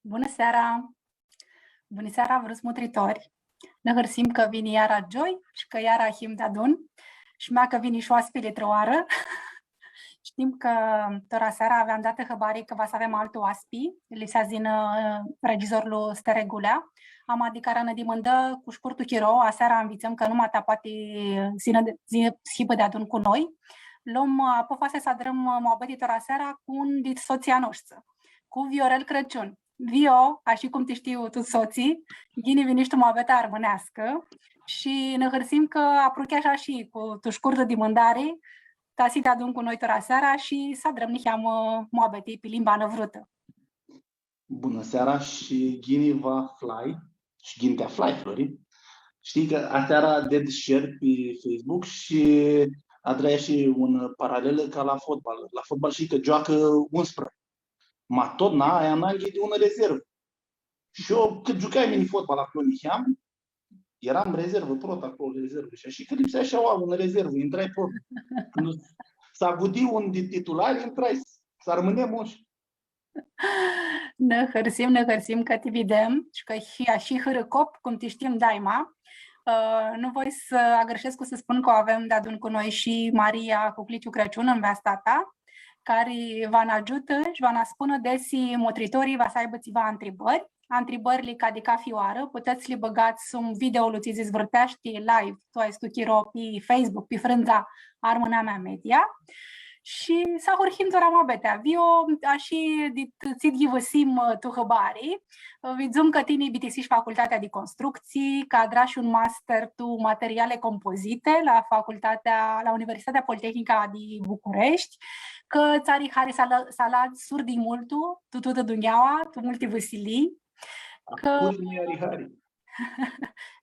Bună seara! Bună seara, vrăți mutritori! Ne hărsim că vine iara joi și că iara him de adun și mea că vine și oaspile troară. Știm că tora seara aveam dată hăbari că va să avem altul oaspi, li se zină regizorul Steregulea. Am adică rană de mândă cu șcurtul chiro, aseara învițăm că numai ta poate schibă de adun cu noi. Luăm apofase să adrăm moabetii tora seara cu un dit soția noastră, cu Viorel Crăciun. Vio, așa cum te știu tu soții, ghini viniști moabeta armânească și ne hărsim că apruche așa și cu tu șcurtul de mândare, tasi te adun cu noi tora seara și să adrăm niheam moabetii pe limba năvrută. Bună seara și ghini va fly și ghini te fly, Flori. Știi că aseara dead share pe Facebook și adrea și un paralel ca la fotbal. La fotbal și că joacă 11. Ma tot aia n-am de una rezervă. Și eu cât jucai mini-fotbal acolo în Hiam, eram rezervă, prot acolo rezervă. Și că lipsea și una rezervă, intrai prot. Când s-a gudit un titular, intrai, să rămâne moș. Ne hărsim că te vedem și că și hărăcop, cum te știm daima. Nu voi să agrășesc cu să spun că o avem de adun cu noi și Maria Cucliciu Crăciun în vestea ta, care va ne ajută și va ne spună desi motritorii va să aibă țiva întrebări. Întrebările ca de ca fioară, puteți li băgați un video lui ți zvârtești live, tu ai stuchiro pe Facebook, pe frânza Armâna Mea Media. Și s-a hurhim tora moabetea. Vio, așa ți ghivăsim tu hăbari. Vidzum că tine bitisiși facultatea de construcții, că adrași un master tu materiale compozite la Universitatea Politehnica de București, că țarii hari salat surdi multu, tu tută dungheaua, tu multe văsilii. Că...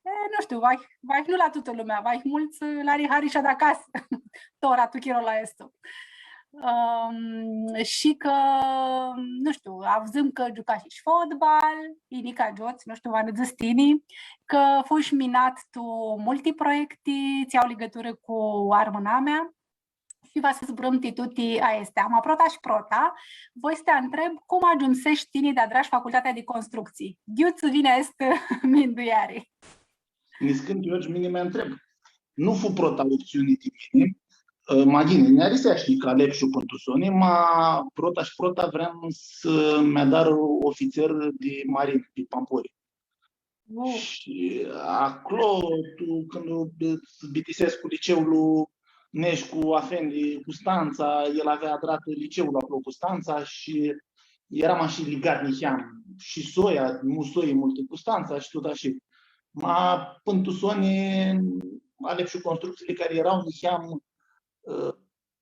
nu știu, vai nu la toată lumea, vai mulți la rihari și de acasă. Tora tu chiro la esto. Și că, nu știu, avzâm că juca și fotbal, inica joți, nu știu, vană zăstini, că fuși minat tu multe proiecte, ți-au legătură cu Armâna Mea. Și va să zburăm titutii a este. Am aprota și prota. Voi să te întreb cum ajunsești tine de adrași facultatea de construcții. Ghiuț vine este minduiare. Niscând eu și mine mă întreb. Nu fu prota opțiunii tine. Magine, ne arisea și ca lepșu pentru soni, ma prota și prota vreau să mi-a dar ofițer de marin, de Pampori. Și acolo, tu, când bitisesc cu liceul Neșcu Afendi Custanța, el avea adrat liceul acolo Custanța și eram așa ligat niheam și soia, musoi multe Custanța și tot așa. Ma până soni alep și construcțiile care erau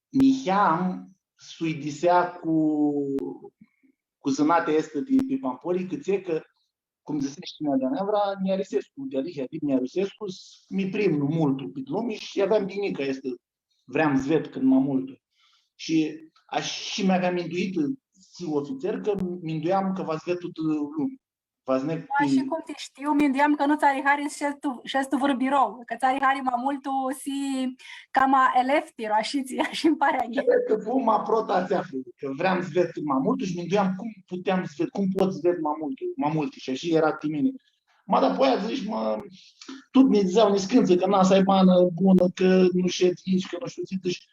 niheam suidisea cu zânate este de Pampori, cât că cum zicește mea de Nevra, Niarisescu, de adică Niarisescu, mi primnu mult pe lume și aveam dinică este vreau zvet când mă mult. Și și mi-aveam minduit si ofițer că minduiam că v-ați vetul lume. Și cum te știu, minduiam că nu țari hari și tu vor birou, că țari hari mai multu si cama eleftiro, așa îmi pare aici. Că vom mă protația, că vreau zvet mai mult și minduiam cum pot zvet mai mult și așa era timine. Mă, dar apoi zici, tot ne ziceau, ne scânță, că n-a să ai mană bună, că nu șed aici, că nu știu, deci,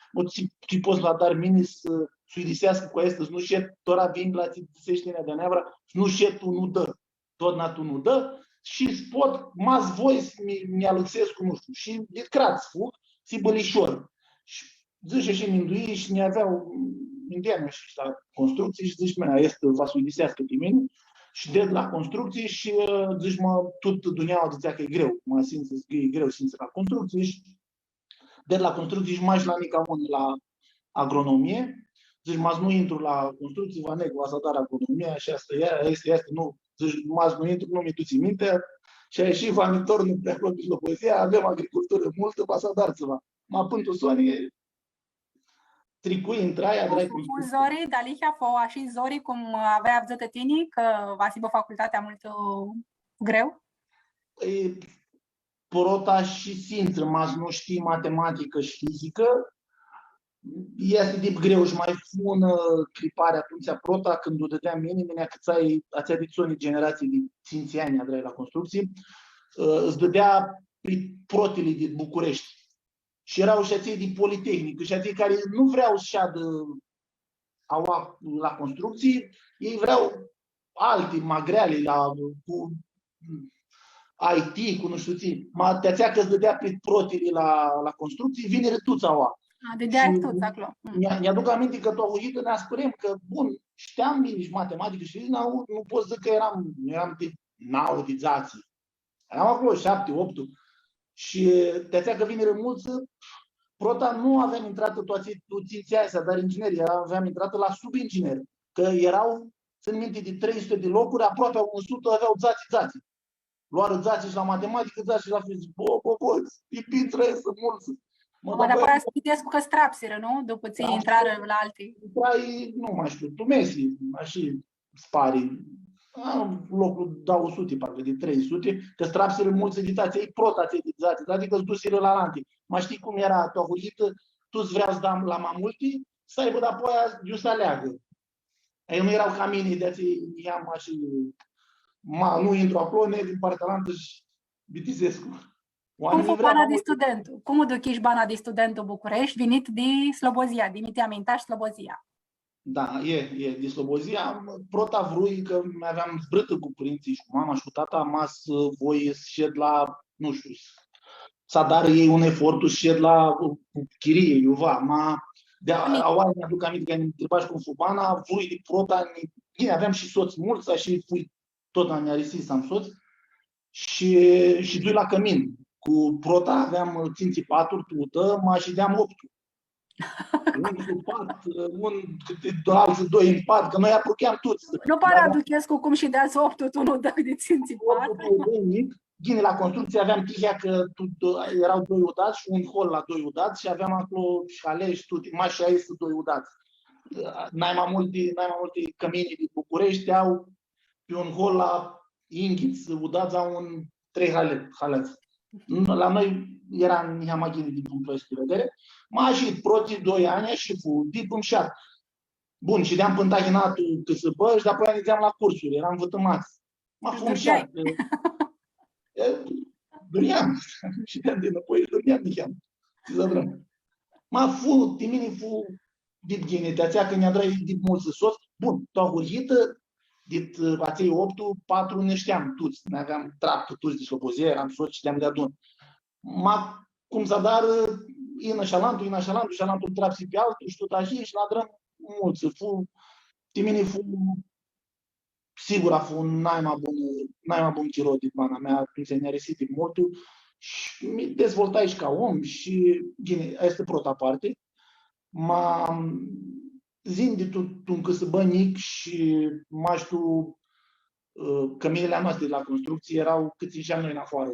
ți poți la dar mine să suidisească cu asta, nu șed, tora vin la ți disește de Nevra, nu șed, tu nu dă, tot na tu nu dă, și spot, mas voi mi-aluxescu, nu știu, și de crați fug, si bălișor. Și zice și minduie și ne aveau, minduiam și la construcții și zici, mea, este, va suidisească pe mine, și de la construcții și zici, tot duneaua zicea că e greu. Mă simt că e greu, simți la construcții și de la construcții și mai și la mica unul la agronomie. Zici, nu intru la construcții, vă neg, vă să dar agronomia și asta este, nu. Zici, nu intru, nu mi duți minte și a ieșit vanitor, nu prea plăcut la poezia, avem agricultură multă, vă să dar ceva. Mă până tu sonie, tricui intraia, dragi cu zori, dalihia fo și zori cum avea avzătă tini, că va să facultatea mult greu? Păi, prota și simț, rămas nu știi matematică și fizică, este de greu și mai fună clipare atunci prota când o dădeam mine că ați adiționit generații de țințiani adrei la construcții, îți dădea protele de București. Și erau și aței de Politehnică și aței care nu vreau să șadă la construcții, ei vreau alte magreale cu IT, cu nu știu ții. Te-ațea că îți dădea protele la construcții, vine rătuța oa. Dădea rătuța acolo. Mi-aduc aminte că tohuită ne-a spărem că, bun, știam bine și matematică și nu pot zic că eram de naudizații. Eram acolo 7, 8 și te-ațea că vine rămulță, prota nu aveam intrat toate ținția dar inginerii, aveam intrat la subinginer, că erau, țin minte, de 300 de locuri, aproape 100 aveau zații. Luară zații și la matematică, zații și la fizică. E bine trăiesc mulți. Dar apoi a studiez cu căstrapsiră, nu? După ți intrare la alții. Intrai, nu mai știu, tu Messi, și spari. Locul da 100, parcă de 300, că strapsiră mulți editații, ei protații editații, adică îți dusiră la lanti. Mai știi cum era tohuită, tu-ți vreau să dăm la mai multe, să aibă de apoi eu să aleagă. Ei nu erau ca mine, de-ați i-am și nu intru acolo, ne din partea lantă și Bitizescu. Cum fu bana de studentul? Cum o duciși bana de studentul București, venit de Slobozia, Dimitrie Amintaș, Slobozia? Da, e de Slobozia. Prota vrui că aveam zbrâtă cu părinții și cu mama și cu tata, mas voi să șed la, nu știu, să adară ei un efort și șed la chirie, iuva. Auai mi-aduc aminte că ne întrebași cum fu bana, vrui de prota, bine, aveam și soți mulți, și fui tot ne-a resis să am soț și dui la cămin. Cu prota aveam ținții paturi, tută, mă aședeam 8. Un cu pat, alții 2 în pat, că noi apropiam toți. Nu pare aduchescu cum și de-azi 8, tu nu dă de ținții patru. Gine, la construcție aveam tihea că erau 2 udați și un hol la 2 udați și aveam acolo șale și tot, mai și aici 2 udați. N-ai mai multe cămini din București au pe un hol la Inghiț, udați au un 3 haleți. La noi era nihamagini din punctul ăsta de vedere. M-a ieșit protii 2 ani și fu tip în șat. Bun, și de-am pântahinatul că să bă, și de-apoi ne la cursuri, eram vătămați. M-a fu în șat. Dormeam. Și de-am din apoi dormeam, niheam. M-a fu, timini fu dit gine, te-ațea că ne-a drăi dit mulți soți. Bun, toahurhită, dit aței 8, 4 ne știam toți. Ne aveam traptă toți de Slobozia, eram soți și de-am de adun. Cum să dar șalantul trapsi pe altul și tot așa și la drăm mulți. Timini fu sigur a fost n-ai mai bun chirot din bana mea, se ne-a resit mult și mi dezvoltai și ca om și bine, este prota parte. Zin de tu încă să bănic și mai știu căminele noastre la construcție erau cât ieșeam noi în afară,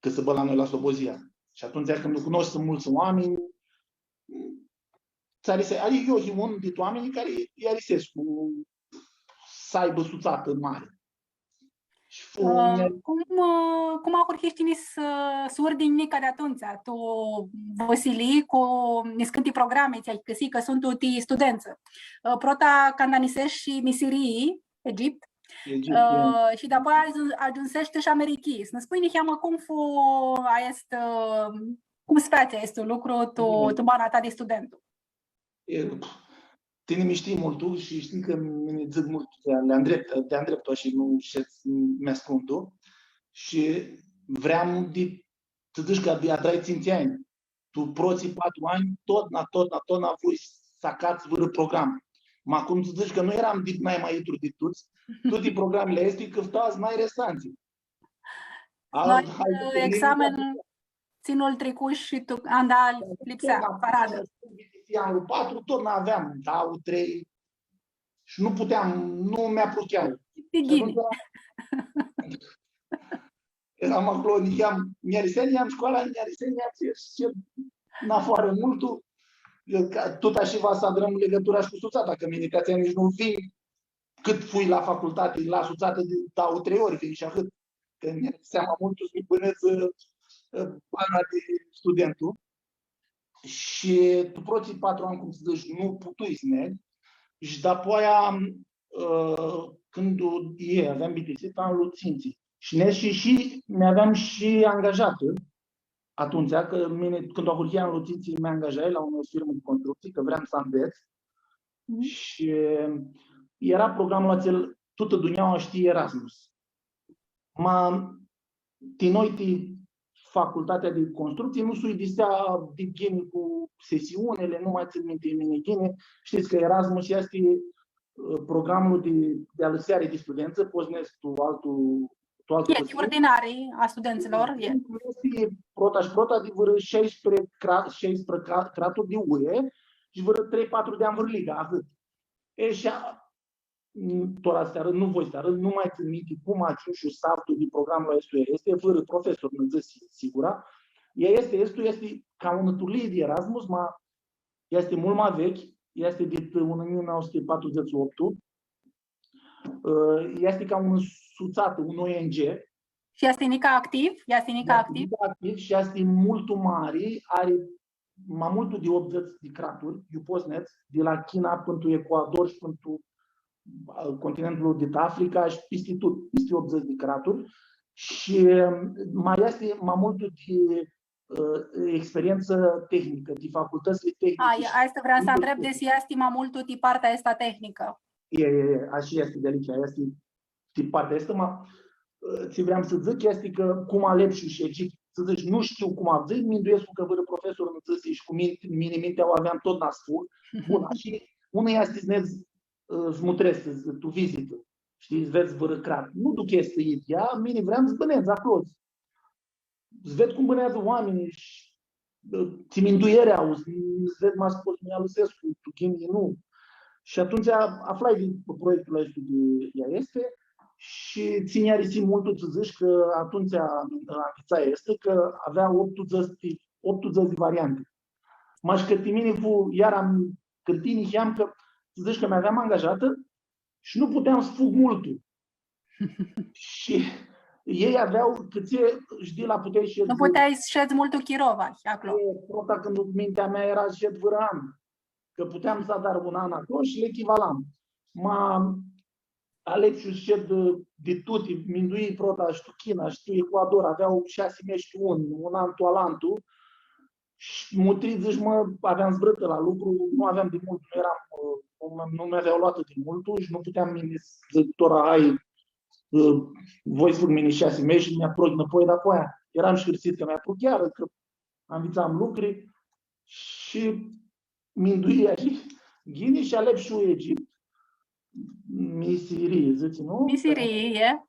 că să bă la noi la Slobozia. Și atunci când nu cunoști sunt mulți oameni, adică eu sunt unul dintre oamenii care îi arisesc cu să aibă suțată mare. Cum a urchiștini să urdi nica de atunci? Tu, Vasili, cu niscânti programe, ți-ai găsit că sunt uti studență. Prota candanisești și misirii, Egipt, și de-apoi ajunsești și Americii. Să ne spui niheamă cum se face este lucru tu bana ta de studentul. Tine mi știi mult și știi că mi zic mult te îndrept și nu mi-ascund și vreau să zici că de-a trăi ținți ani. Tu proții 4 ani, tot n-a voi să acați vără program. Acum să zici că nu eram de mai intru de toți, toate programele astea câftați mai restanții. Examen ținul trecut și tu andal lipsea, paradă. Anul 4, tot n-aveam, anul 3 și nu puteam, nu mi-apropiau. Eram acolo, i-am școala, i-am în afară multul, tot așa va să adrăm legătura și cu suțata, că medicația nici nu vin cât fui la facultate, la suțată de dau 3 ori, fiind și atât. Că mi-am seama multul să-mi băneță bana de studentul. Și tu proții 4 ani, cum să zici, nu putui să mergi. Și după aia, când aveam BTC, am luținții. Și mi-aveam și angajată atunci, că mine, când o hârtia în luținții, mi-a angajat la o firmă de construcții, că vreau să înveț. Și era programul acel, toată duneaua știe Erasmus. Noi, facultatea de construcție, nu se distea de ghini cu sesiunile, nu mai țin minte mine ghini. Știți că Erasmus este programul de alăseare de studență, poznesc tu altul. Ordinarii a studenților. Este prota de vreo 16 craturi de UE și vreo 3-4 de ani liga, atât. Și tot astea, nu voi să arăt, nu mai țin minte cum a ajuns și startul de programul ăsta. Este fără profesor, nu zic sigura. Este ca un turlie de Erasmus, este mult mai vechi, este de 1948. Este ca un suțat, un ONG. Și este nica activ? Activ și este mult mare, are mai mult de 80 de craturi, de la China până Ecuador și până continentul de Africa și peste tot, peste 80 de craturi. Și mai este mai mult de experiență tehnică, de facultățile tehnice. Asta vreau să întreb, deși este mai mult de partea asta tehnică. Așa este de aici, este de partea asta, ce vreau să zic este că cum Alepșu și Egipt, să zici, nu știu cum am zis, mi-nduiesc că văd profesorul în zis și cu mine mintea o aveam tot nasful. Bun, și unul este să mutresc, tu vizită, știi, îți vezi vărăcrat. Nu duc este ea, mine vreau să bănesc acolo. Îți ved cum bănează oamenii și ți minduiere auzi, îți ved m-a spus, mi-a Lăsescu, tu chimii, nu. Și atunci aflai din proiectul ăsta de ea este și ține ariții mult să zici că atunci anchița este că avea 8 de variante. M-aș cărtimini iar am cărtini și am că să zici că mi-aveam angajată și nu puteam să fug multul. Și ei aveau câție își de la puteai și nu puteai să ședzi multul Chirova acolo. Prota când mintea mea era șed fără an. Că puteam să dar un an acolo și le echivalam. Alepșu șed de tuti, Mindui, Prota și tu China și tu Ecuador, aveau 6 mești un an tu alantul. Și mutrit, zici, aveam zbrătă la lucru, nu aveam de mult, nu mi-aveau luată de multul și nu puteam mine să tora ai, voi să fac mine 6 mești și mi-a proc înapoi, dar apoi eram șcârțit că mi-a proc chiar, că învățam lucruri și Minduia și Ghini și Alepșu Egipt, Misirie, zici, nu? Misirie.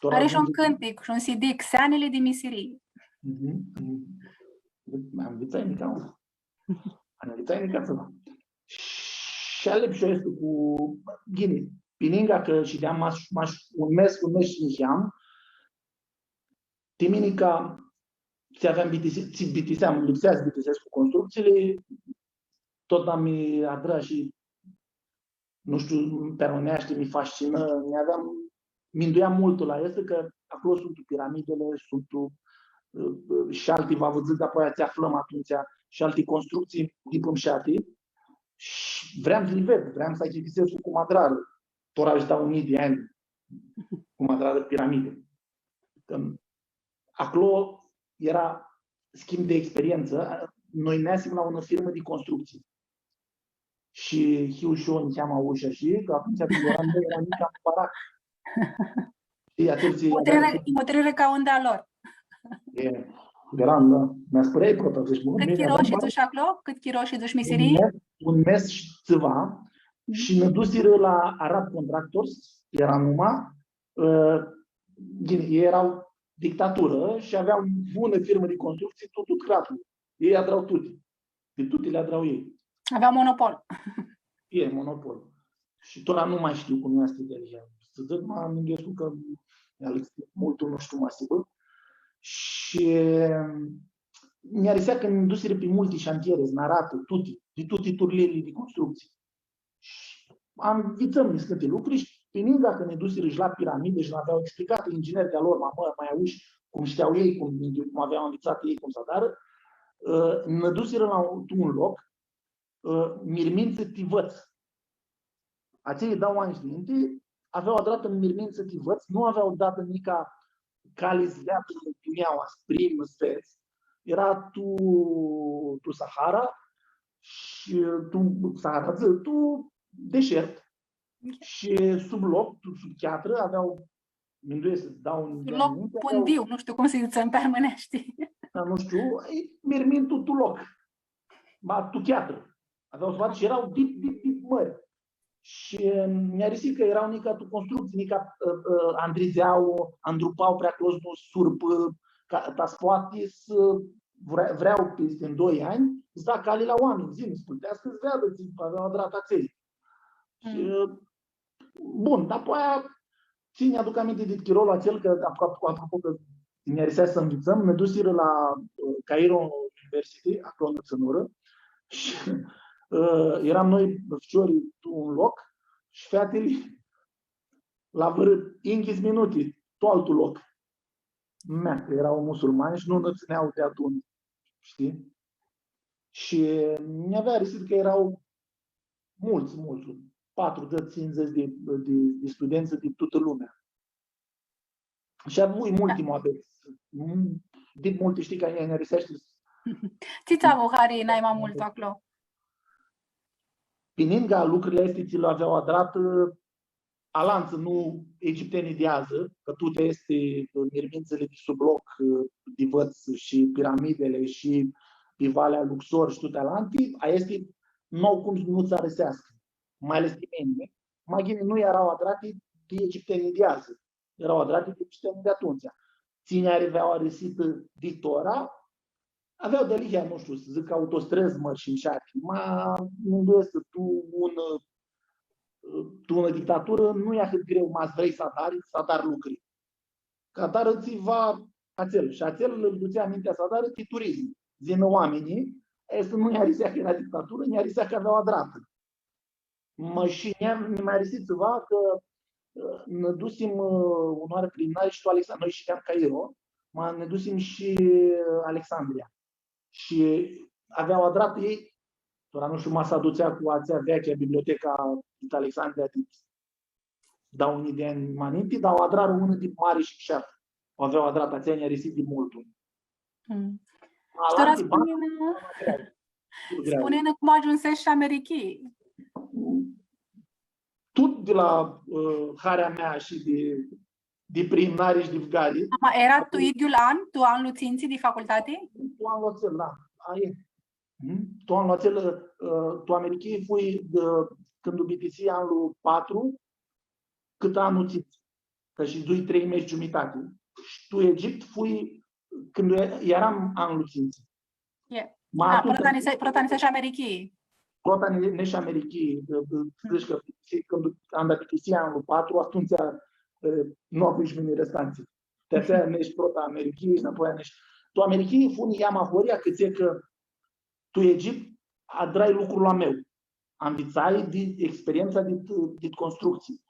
Are și un cântic și un CD, Seanele de Misirie. Am învățat nica. Am învățat nica ceva. Și Alepșu este cu Ghini. Pininga că și de-am un mes și nișeam, Timinica ți aveam bitiseam, lipseați bitisesc cu construcțiile, tot am adra și nu știu, permoneaște, mi fascină, mi-nduiam mult la este că acolo sunt piramidele, sunt și alții, v-a văzut, apoi ți aflăm atunci și alte construcții dipâmșate și vreau să le ved, vreau să achizițez cu madrară, tot aș da 1000 de ani cu madrară piramide. Acolo era schimb de experiență, noi ne la o firmă de construcții. Și Hiu și eu încheamă ușa și că atunci eram mica în parac. Motrire ca unda lor. Eram, da. Mi-a spărat prota. Cât chiroși duci acolo? Cât chiroși duci miserii? Un mes și ceva. Și ne dusiră la Arab Contractors, era numai, ei erau dictatură și aveau bună firmă de construcții, totul cratul. Ei adrau tuti. De tuti le adrau ei. Aveau monopol. E monopol. Și tot nu mai știu cum este de aici. Să zic, m-am înghesuit că multul nu știu mai sigur. Și mi-a risat că în industrie prin multe șantiere, în arată, de tuti turlele de construcții. Și am învățat niște lucruri și prin dacă în industrie și la piramide și aveau explicat ingineri de-a lor, mai auși, cum știau ei, cum aveau învățat ei, cum să dară, ne duseră la un loc, mirmință tivăț. Aceia dau ani înainte, aveau adată în mirmință tivăț, nu aveau dată nica cale zveată, puneau asprim, sfeți. Era tu Sahara și tu deșert. Și sub loc, sub cheatră, aveau, minduie să dau un loc pundiu, nu știu cum se zice în permânești. Nu știu, mirmintul tu loc. Tu cheatră. Aveau sfat și erau dip mări. Și mi-a risip că erau nica tu construcții, nica andrizeau, andrupau prea clos nu surp, ta poate să vreau peste 2 ani, îți da cale la oameni, zi, îmi spultească-ți vreadă, aveau adrata ței. Bun, dar apoi ține aduc aminte de chirolul acel, că apropo că mi-a risip să învățăm, ne dusiră la Cairo University, acolo în Țănură, și eram noi, ficiorii, un loc și fetele la vârât, închis minute, tot altul loc. Că erau musulmani și nu ne țineau de atunci, știi? Și mi-avea risip că erau mulți, 40-50 de studenți din toată lumea. Și avui multi moabeți. Din multe știi că ne risește. Ce-ți avuhari n-ai mai mult acolo? Pininga lucrurile astea ți le aveau adrat alanță, nu egiptenii de ază, că tu este mirmințele de sub loc, divăț și piramidele și pe Valea Luxor și toate alantii, aia este nou cum nu ți arăsească, mai ales de mine. Maghinii nu erau adrate de egiptenii de ază, erau adrate de egiptenii de atunci. Cine aveau arăsită de Tora, aveau de lihia, nu știu, să zic, autostrăzi mări și înșati. Nu îndoiesc că tu în dictatură nu e atât greu, mai vrei Sadar lucri. Sadar îți va acel. Și acel îl ducea mintea Sadar de turism. Zină oamenii, este nu i-a risea că era dictatură, i-a risea că aveau adrată. Și mi-a risit ceva că ne dusim unoare preliminare și tu Alexandria, noi știam Cairo, ne dusim și Alexandria. Și aveau adrată ei, doar nu știu, masa ducea cu acea vechea biblioteca din Alexandria, dau unii de ani maninte, dar o adrară unul din mare și șart. O aveau adrată, aceea ne-a risip din multul. Și doar spune-ne cum ajunsești și Americii. Tot de la harea mea și de preliminare și de vgari. Era tu ideul an? Tu an luținții de facultate? Tu an luțel, da. Tu an luțel, tu Americii fui când ubitiți anul 4, cât anul ținți. Că și dui 3 mesi jumătate. Și tu Egipt fui când eram anul ținți. Protanise și Americii. Protanise și Americii. Zici că când am dat anul 4, atunci nu au fost mine restanțe. De aceea nești prota Americii, înapoi nești. Tu Americii funi iama horia că ție că tu Egipt adrai lucrul la meu. Ambițai de experiența de construcții.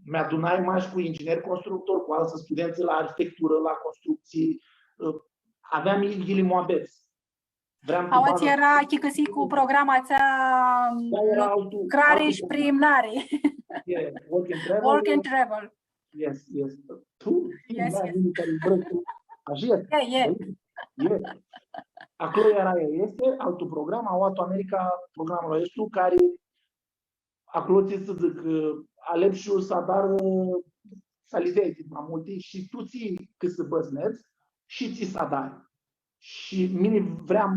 Mi-adunai mai cu ingineri constructori, cu alți studenți la arhitectură, la construcții. Aveam ilgili moabeți. Auzi, era chicăsi cu programația lucrare și preliminare. Work and travel. Yes. Acolo era este altul program, Auto America, programul ăstu, care acolo ți să zic, Alepșu Sadar salidezi mai multe și tu ții cât să băzneți și ții Sadar. Și mine vreau,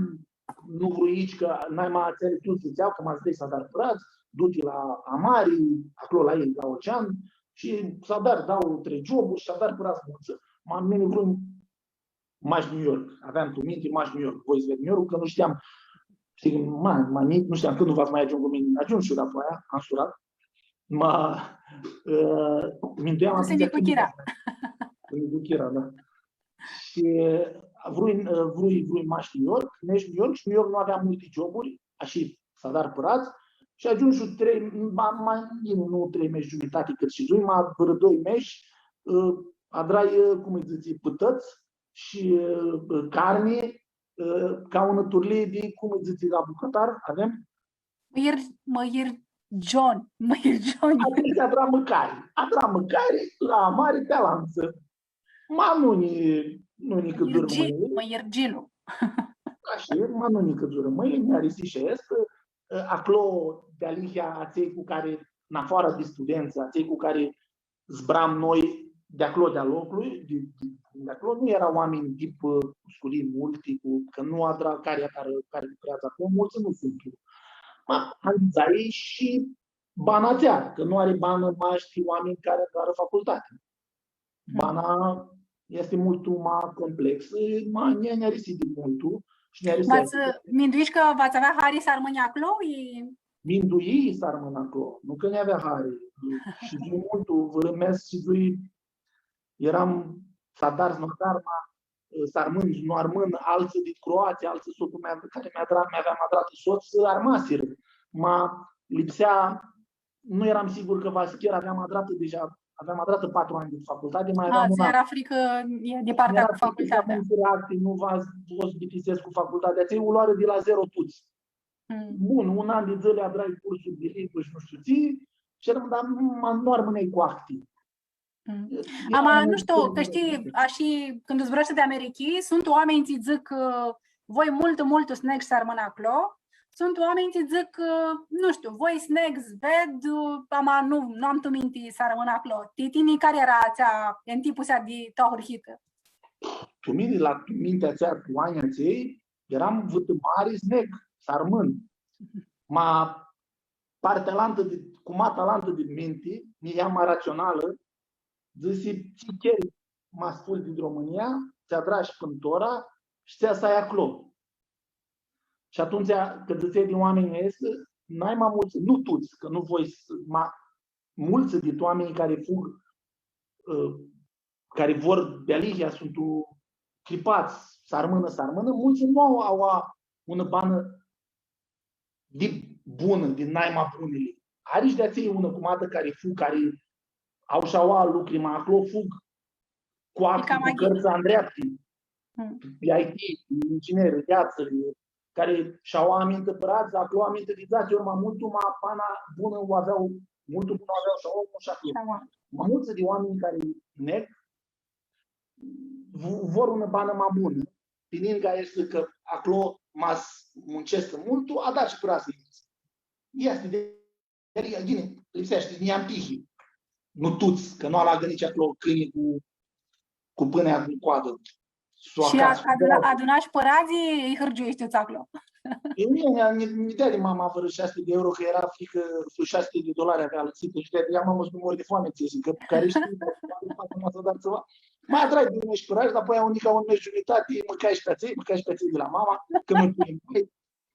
nu vroici că n-ai mai țări tu ți-ți-au, că m-ați dai Sadar părați, du-te la Amari, acolo la ei, la ocean, și Sadar dau 3 joburi și Sadar părați mulță. Mine vreau Maș New York. Aveam cu minte Maș New York. Voi New York, că nu știam, nu știam când nu v-ați mai ajung cu mine. Ajung și eu după aia, am surat. Minteam atunci când cu Chira, da. Și vrui Maș New York, New York și New York nu avea multe joburi, așa Sadar părați. Și ajung și 3 mesi jumătate cât și zui, vreo 2 mesi, adrai, cum îi zice, pătăți și carne, ca un turlie de, cum îi zice la bucătar, avem? Măir John. Atenția adra mâncare la mare pe lanță. Ma nu-ni cât dură mâine. Măierginu. Așa, ma nu-ni cât dură mâine, ne arisisesc. Acolo, de alihia aței cu care, în afară de studenți, aței cu care zbram noi de acolo de-a locului, de acolo nu erau oameni tip sculii multi, că nu adra care lucrează acolo, mulți nu sunt. Anțai și banațea, că nu are bană maști oameni care doar facultate. Bana este mult mai complexă, ne-a risit de multul. Minduiți că v-ați avea hari să rămâne acolo? Mindui să rămână acolo, nu că ne avea hari. Și de multul vărâmesc și zui, eram sadar, sarmân, nu armân, alții din Croația, alții soțul meu care mi-avea madrat soț, armasiră. Lipsea, nu eram sigur că chiar aveam madrată deja, aveam madrată 4 ani de facultate, mai aveam un an. Era frică de partea cu facultatea. Nu v-ați bitisesc cu facultatea, ți-ai o luare de la zero tuți. Bun, un an de zile adrai cursuri de limbă și nu știu ții, și dar nu rămâneai cu actii. Nu știu, că știi, și când îți vorbește de americani, sunt oameni ce zic voi mult snacks să rămână acolo. Sunt oameni ce zic, nu știu, voi snacks ved, nu am tu minti să rămână acolo. Titini, care era în tipul ăsta de tahurhită? Tu mine, la mintea țea, cu anii ței, eram vătămari snack, să rămân. Partea lantă, cu talentă de minte, ea mai rațională, zice, ce chiar mă ascult din România, ți-a dragi pântora și ți-a stai acolo. Și atunci, când ziceai din oamenii este, n-ai mai mulți, nu toți, că nu voi, mulți din oamenii care fug, care vor de alihia, sunt clipați, să rămână, mulți nu au una bană bună, din naima bunele. Arici de aceea una cumată care fug, care au și-au lucruri mai acolo, fug cu acte, cu cărți îndreapti, IT, ingineri, viață, care și-au aminte părați, acolo aminte vizați, ori mai pana bună o aveau, multul bună o aveau și omul și acolo. Mai mulți de oameni care nec vor una bană mai bună, prin care este că acolo muncesc multul, a dat și părați. Este de lipsește, ne-am pihi. Nu tuți, că nu alagă nici acolo câini cu pânea în coadă. Și adunași părazii, îi hârgiuiești acolo. Mi dea de mama vără 600 de euro, că era frică, $600 avea lăsită și de-aia mamă să nu mori de foame, că care știi, să dar ceva. Mai atrai de unești părași, dar apoi au unica un mes jumătate, mâncai și pe ței de la mama, că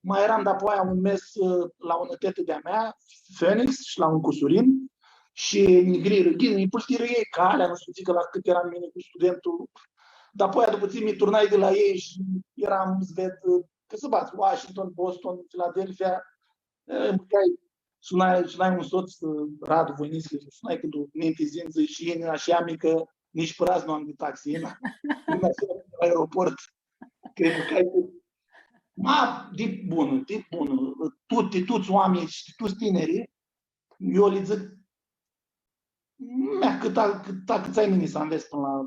mai eram de apoi un mes la o tetă de-a mea, Phoenix, și la un Cusurin, și îi pultiră ei calea, nu știu, că la cât eram mine cu studentul. Dar apoi, după țin, mi turnai de la ei și eram zvet, că să bați, Washington, Boston, Philadelphia, sunai un soț, Radu Voiniscă, sunai când ne întâlzim, și ei, așa mică, nici părați nu am de taxi, în aeroport, că de bună, toți oamenii și toți tinerii, eu le zic, cât ai mine să înveți până la...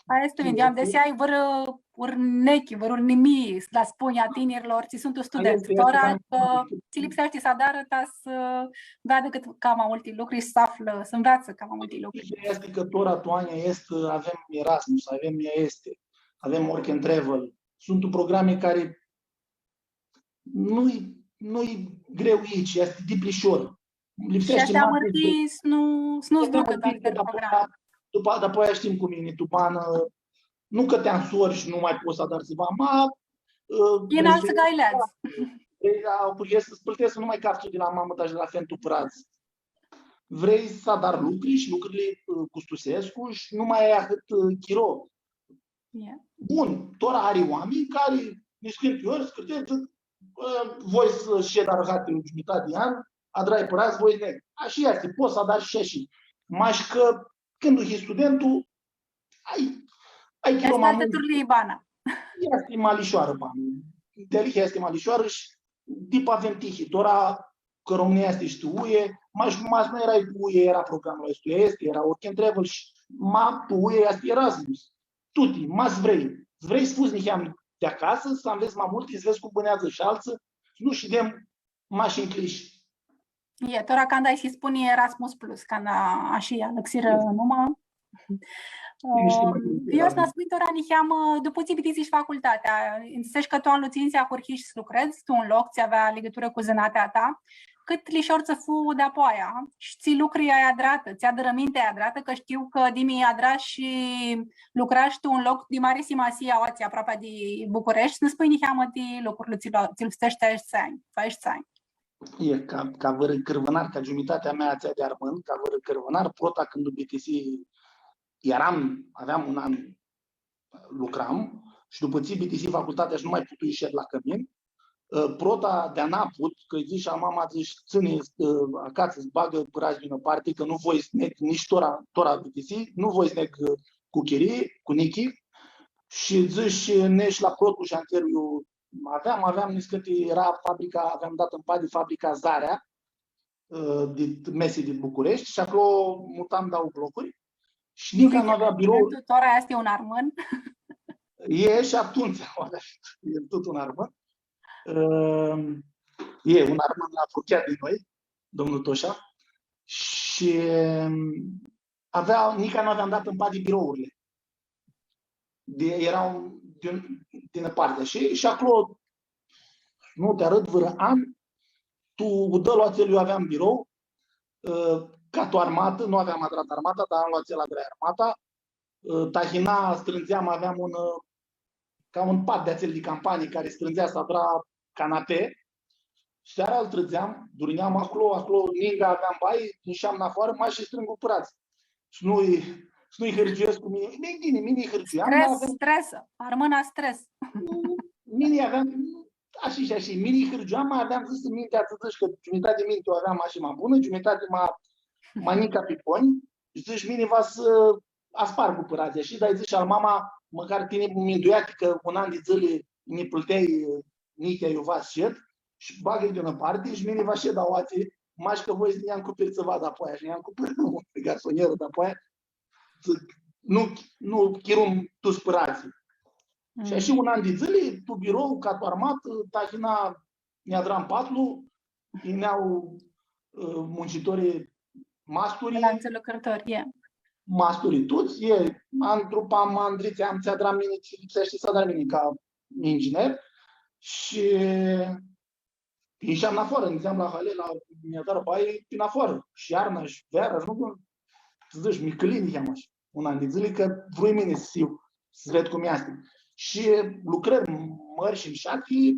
Aia este vindeam, desi ai vor nechi, vor nimi, la spunea tinerilor, ți sunt student, tora ți lipsește să adară ta să vadă cam mai multe lucruri, să află, să înveață cam mai multe lucruri. Este că tora toania este, avem Erasmus, avem avem Work and Travel, sunt programe care nu-i greu aici, este diplișor. Și astea amărtii nu-ți ducă toate programe. După aia știm cum e, tu bană, nu că te însori și nu mai poți să dar ceva, e în altă gaileați. Vrei să-ți plătesc numai capsul de la mamă, dar și de la fentul prați. Vrei să dar lucruri și lucrurile custusescu și nu mai ai atât chiro. Bun, tot are oameni care ne scriu voi să și dar hate în jumătate de an, adrai părați, voi ne. Așa este, poți să dar și. Mași că când ești studentul, ai chilo mai mult. Este malișoară banii. Delihia este malișoară și după avem tihitora, că România este știuie, mas nu era UE, era programul ăsta este, era Work Travel și tu UE este Erasmus. Tuti, mas vrei să fuzi niheam de acasă, să înveți mai mult, să vezi cum bânează și alții, nu și dem mașini cliși. Tora când ai spune Erasmus Plus, când așa lăxiră numai. Eu să spui tora niheam, după ce bitiți facultatea, înțelegi că tu în Luținția Hurhiș lucrezi, tu în loc, ți avea legătură cu zânatea ta, cât lișor să fu de apoia și ți lucri aia drată, ți-a dărăminte aia drată, că știu că dimi adra și lucrași tu în loc de mare simasia oații aproape de București, să-mi spui niheamă de lucruri, ți-l stești 60 ani. E ca vără cârvănar, ca jumătatea mea ți-a de armând, ca vără cârvănar, prota când BTC aveam un an, lucram și după ce BTC facultatea și nu mai putu ieși la cămin, prota de-a n-a put, că îi zice mama, zice, ține acasă, îți bagă părați din o parte, că nu voi snec nici tora BTC, nu voi snec cu chirii, cu Nichi, și zice, nești la protul și anterior aveam niscăt, era fabrica, aveam dat în padi fabrica Zarea, de mese din București și acolo mutam dau blocuri. Și Nica nu avea birou. Tora este un armân. E și atunci, e tot un armân. E un armân la furchiat din noi, domnul Toșa. Și Nica nu aveam dat în padi birourile. Erau din partea și acolo, nu te arăt, vreo an, tu dă luațel, eu aveam birou, ca tu armată, nu aveam adrat armata, dar am luațel la dreia armata, tahina strângeam, aveam ca un pat de ațel de campanie care strângea să adra canape, seara îl trăgeam, durneam acolo, ninga aveam bai, ieșeam în afară, mai și strâng cu părați. Și nu-i hârgiuiesc cu mine. Mine hârgiuiam. Stresă. Armâna stres. Mine aveam, așa, mine hârgiuam, mai aveam zis în minte atât, că jumătate de minte o aveam așa mai bună, jumătate mai nica pe poni, și zici, mine va să aspar cu părația. Și dar zici al mama, măcar tine minduia că un an de zile ne plăteai nichea eu va șed, și bagă-i de una parte și mine va șed a oații, mași că voi ne-am cuprit să vadă apoi, și ne-am cuprit un garsonieră de apoi, nu chirum tu spărații. Și așa un an de zile, tu birou, ca tu armată, tahina ne-a dram patlu, ne-au muncitorii masturii. Lanță lucrători, Masturii toți, am trupam, Andrițe, am ți-a dram mine, ce lipsește să dram mine ca inginer. Și ieșeam în afară, ne la hale, mi-a dat baie prin afară. Și iarna, și veara, și nu să zici, micălini cheamă așa, un an de zile, că vrei mine să ved cum este. Și lucrări mări și înșati,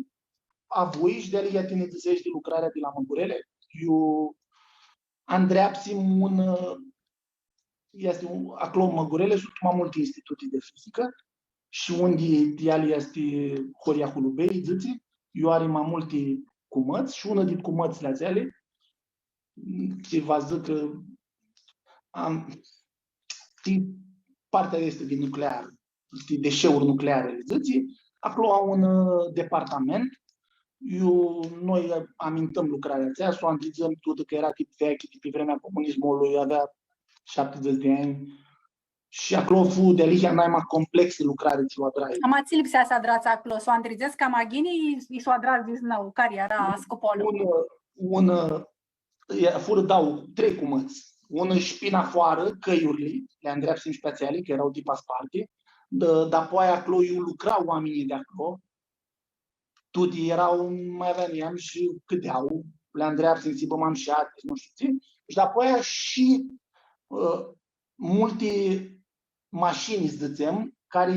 avui și de alea tine zicești de lucrarea de la Măgurele. Eu îndreapsim acolo Măgurele, sunt mai multe instituții de fizică și unde de alea este Horia Hulubei, zice, eu are mai multe cumăți și una din cumățile azele, ce vă zic că partea este din nuclear, deșeuri nucleare, zice, acolo au un departament, noi amintăm lucrarea aceea, să o analizăm tot că era tip vechi, pe vremea comunismului, avea 70 de ani, și acolo fu de lihia mai complexă lucrare ce o drai. Am ați lipsea să adrați acolo, să o andrizesc ca maghinii, și să o adrați din nou, care era scopul? Fură dau 3 cumăți. Unul șpina afară, căiurile, le îndreapsim speciale, că erau tipa sparte, dar apoi acolo eu lucrau oamenii de acolo, toți erau, mai aveam și câte au, le îndreapsim, si bămam și alte, nu știu ce, și apoi și multe mașini, zicem, care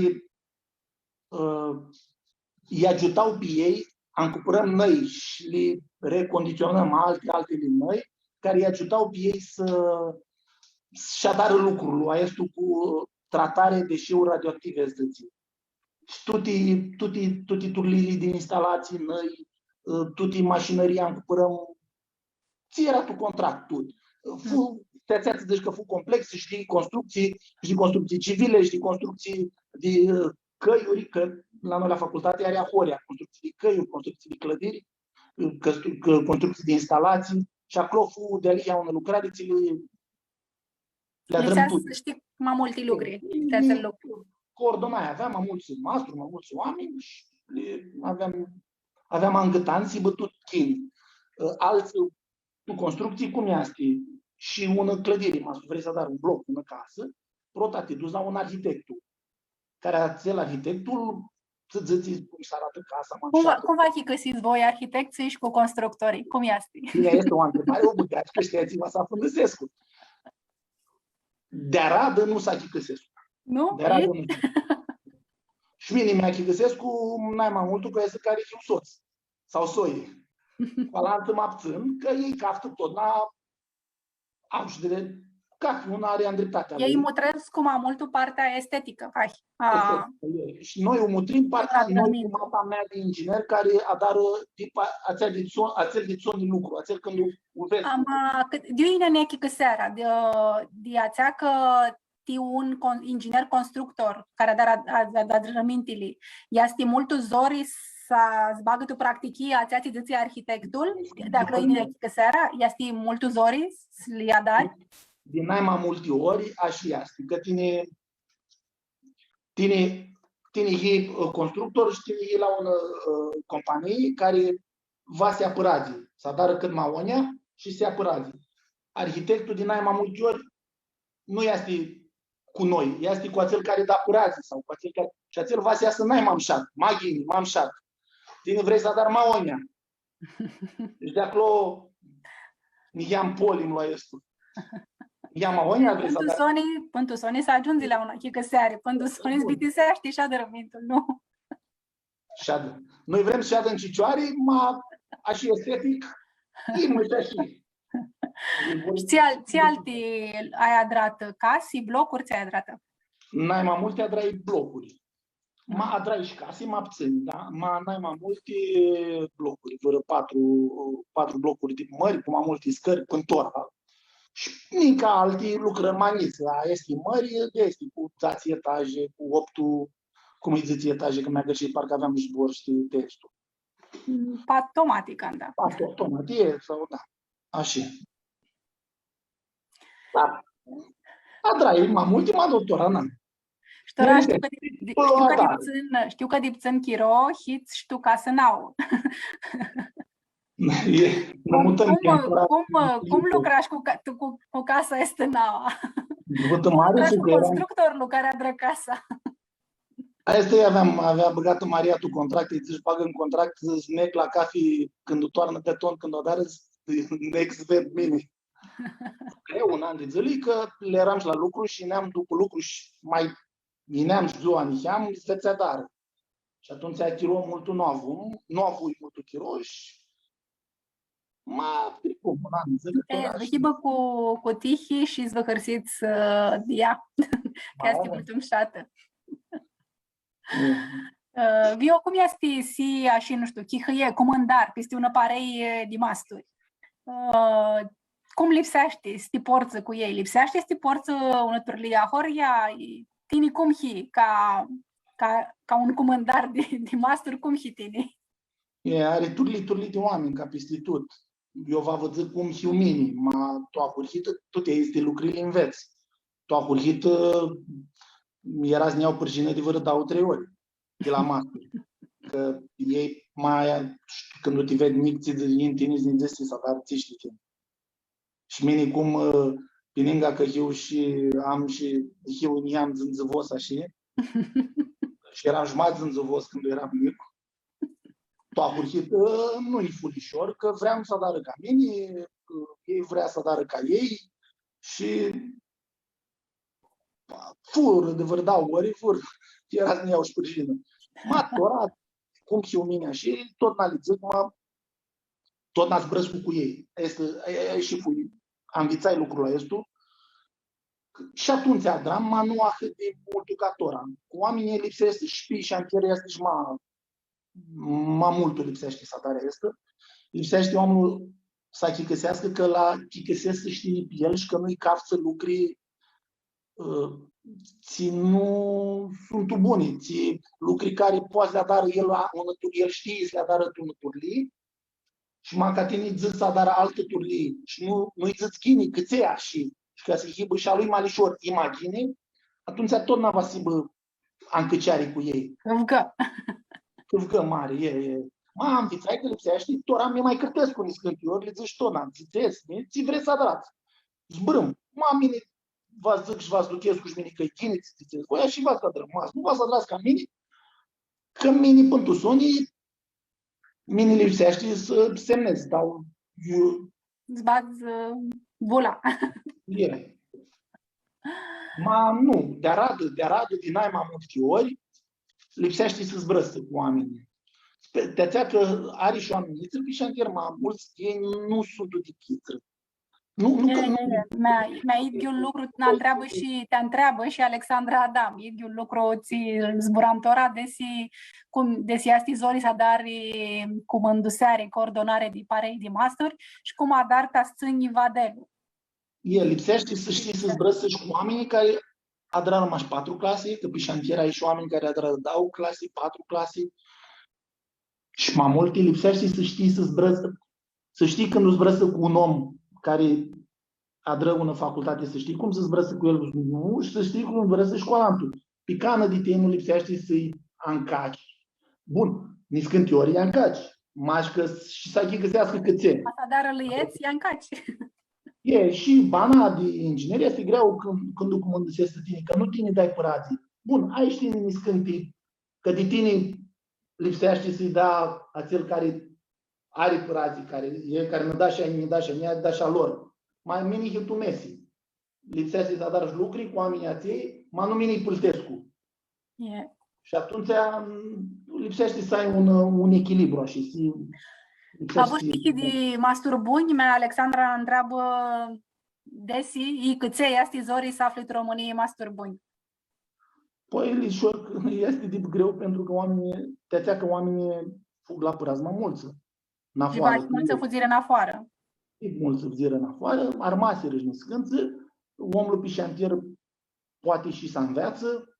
îi ajutau pe ei, cumpărăm noi și le recondiționăm altele noi, care îi ajutau pe ei să-și adară lucrul, aiestul cu tratare deșeuri radioactive, zice. Și toate turlile din instalații noi, toate mașinăria cumpărăm, ți era tu contract, tot. Te-ați deci că fu complex, știi construcții civile, știi construcții de căiuri, că la noi la facultate are Horia, construcții de căi, construcții de clădiri, construcții de instalații și acolo de aici au una lucrare, le adrăm Lipsea tot. să știi mai multe lucruri. Să Coordonai, aveam mai mulți mastru, mai mulți oameni și aveam angătanți bătut chini. Alți construcții cum este și una clădire, mă vrei să dar un bloc, una casă, prota te duci la un arhitectul, care acel arhitectul să zici cum să arată casa. Cum va fi găsiți voi arhitecții și cu constructorii? Cum este? Bine, este o întrebare, o băgați că știați-vă să Fănăsescu. De Aradă nu s-a Chicăsescu. Nu? De Aradă nu. Și mine mi-a Chicăsescu, n-ai mai multul că este care fiu soț. Sau soie. Palantă mă abțin, că ei caftă tot. Au și de cafi, una are îndreptatea. Ei mutresc cu mai multul partea estetică. Și noi o mutrim partea noi cu mapa mea de inginer care adară acel de zon de lucru, acel când o vezi. De ina neki că seara, de ațea că ti un inginer constructor care adară rămintili, este multul zori să zbagă tu practici ația ți arhitectul, dacă ina neki că seara, este multul zori să li adari? Din mai multe ori, așa este, că tine e constructor și tine e la o companie care va se apărazi, să adară cât mai onea și se apărazi. Arhitectul din mai multe ori nu este cu noi, este cu acel care da apărazi sau cu acel care... Și acel va să iasă n-ai m-am șat. Tine vrei să adară mai onea. Deci de acolo i-am polim la estul. Pentru Sony să ajungi la una chică seară, pentru Sony îți bitisește și adă rămintul, nu? Șadă. Noi vrem șadă în cicioare, așa estetic, e mult așa. Ți alte ai adrat case, blocuri ți-ai adrat? N-ai mai multe adrai blocuri. Mă adrai și case, mă abțin, da? N-ai mai multe blocuri, vreo patru blocuri de mări, cu mai multe scări, pântora. Și mica alte lucrări maniți, la estimări, este cu 10 etaje, cu 8, cum îi zice etaje, că mi-a găsit, parcă aveam zbor, știi, textul. Patomatic, da. Patomatic, sau da, așa. Da. Adrai, mai multe, mai doctora, n-am. Știu că dipțân chiro, hiți știu ca să n-au. Cum lucrași cu casa este nouă? Cu constructorul care adră casa. Asta avea băgat în Mariatul contract, îi zici, bagă în contract, zici, nec la cafe când o toarnă beton, când o dară, nec zved mine. Eu un an de zile că le eram și la lucru și ne-am după lucru și mai ne-am și ziua niheam, să-ți adară. Și atunci ai chiro multul novu e multul chiro și un an de zile. Hibă cu tihi și zvăhărsiți ea, că este mult umșată. Vio, cum este si, așa, nu știu, chihăie, comandar, peste una parei de masturi. Cum lipsește stiporță cu ei? Lipsește stiporță unăturile ahoria? Tine cum hi, ca un comandar de masturi, cum hi tine? Are turli de oameni, ca peste tot. Eu vă văd cum hi mini, tu a curhit, tot este lucrurile în veț. Tu a curhit, era să ne iau pârjină de vără dau 3 ori de la masturi. Că ei când nu te vede mic, ți-i în tine, ți-i să dar ți tine. Și mine cum, pininga că eu și am și eu i-am zânzăvos așa, și eram jumătate zânzăvos când eram mic. Tu a curhit, nu-i fulișor, că vreau să adară ca mine, ei vrea să adară ca ei și fur, de vă dau ori, era să ne iau și pârjină. M-a torat, cum și mine așa, tot n-a lipsit, tot n-a zbrăscut cu ei. Și fui. Am vițai lucrul ăsta. Și atunci adram, nu atât de multicatora. Cu oamenii lipsește și șantiere este și mai multul lipsește satarea este. Lipsește omul să chicăsească, că la chicăsesc să știe pe el și că nu-i cap să lucri ți nu sunt buni, ți lucruri care poți le dară el știe să le dară tu în turli și mai ca tine zici să dară altă turli și nu-i zici chini câțea și ca să hibă și a lui malișor imagine, atunci tot n-a să bă încăceare cu ei. Câvgă mare, e. Mam, ți-ai că lipsește, tot am mai cârtesc cu niscântii ori, le zici tot, n-am ți-ți vreți să adarați. Zbrâm, mine vă zic și vă ducheți cu mine că-i chine, ți-ți voia și vă să adărămați. Nu vă să adarați ca mine, că mine până sonii, mine lipsește să semnezi, dau... Îți bați bula. E. Nu, de aradă, din ai mai multe ori, lipsește să zbrăstă cu oamenii. Te-ațea că are și oameni chițră, pe șantier, mulți ei nu sunt de chițră. Mi-a idt un lucru, te întreabă și Alexandra Adam. Idt un lucru, ți zburantora desi asti zori să dari cum îndusare coordonare de parei de masturi și cum a dar ta stângi vadelu. Lipsește să știi să zbrăstă și cu oamenii care adra numai 4 clase, că pe șantier ai și oameni care adra 2 clase, 4 clase. Și mai multe lipsește să știi să zbrăstă, să știi când îți zbrăstă cu un om care adră în facultate, să știi cum să zbrăstă cu el și să știi cum zbrăstă și cu alantul. Picană de tine nu lipsește să-i ancaci. Bun, nici când teorii ancaci. Mașcă și să găsească câțeni. Așadar îl ancaci. Și bana de inginerie este greu când documentezi tine, că nu tine dai părații. Bun, ai știi nici când că de tine lipsește să-i da acel care are părații, care nu da și ai, nu da și a lor. Mai mini tu Messi. Lipsește să dar lucruri cu oamenii aței, mai nu mini Pâltescu. Și atunci lipsește să ai un echilibru. A avut și de masturi buni, mea Alexandra întreabă desi, câței asti zorii să afli în România masturi buni. Păi, este de greu pentru că oamenii fug la părați mai mulți. În afară. Mulți fugire în afară. Mulți fugire în afară, armase răjni scânță, omul pe șantier poate și să înveață,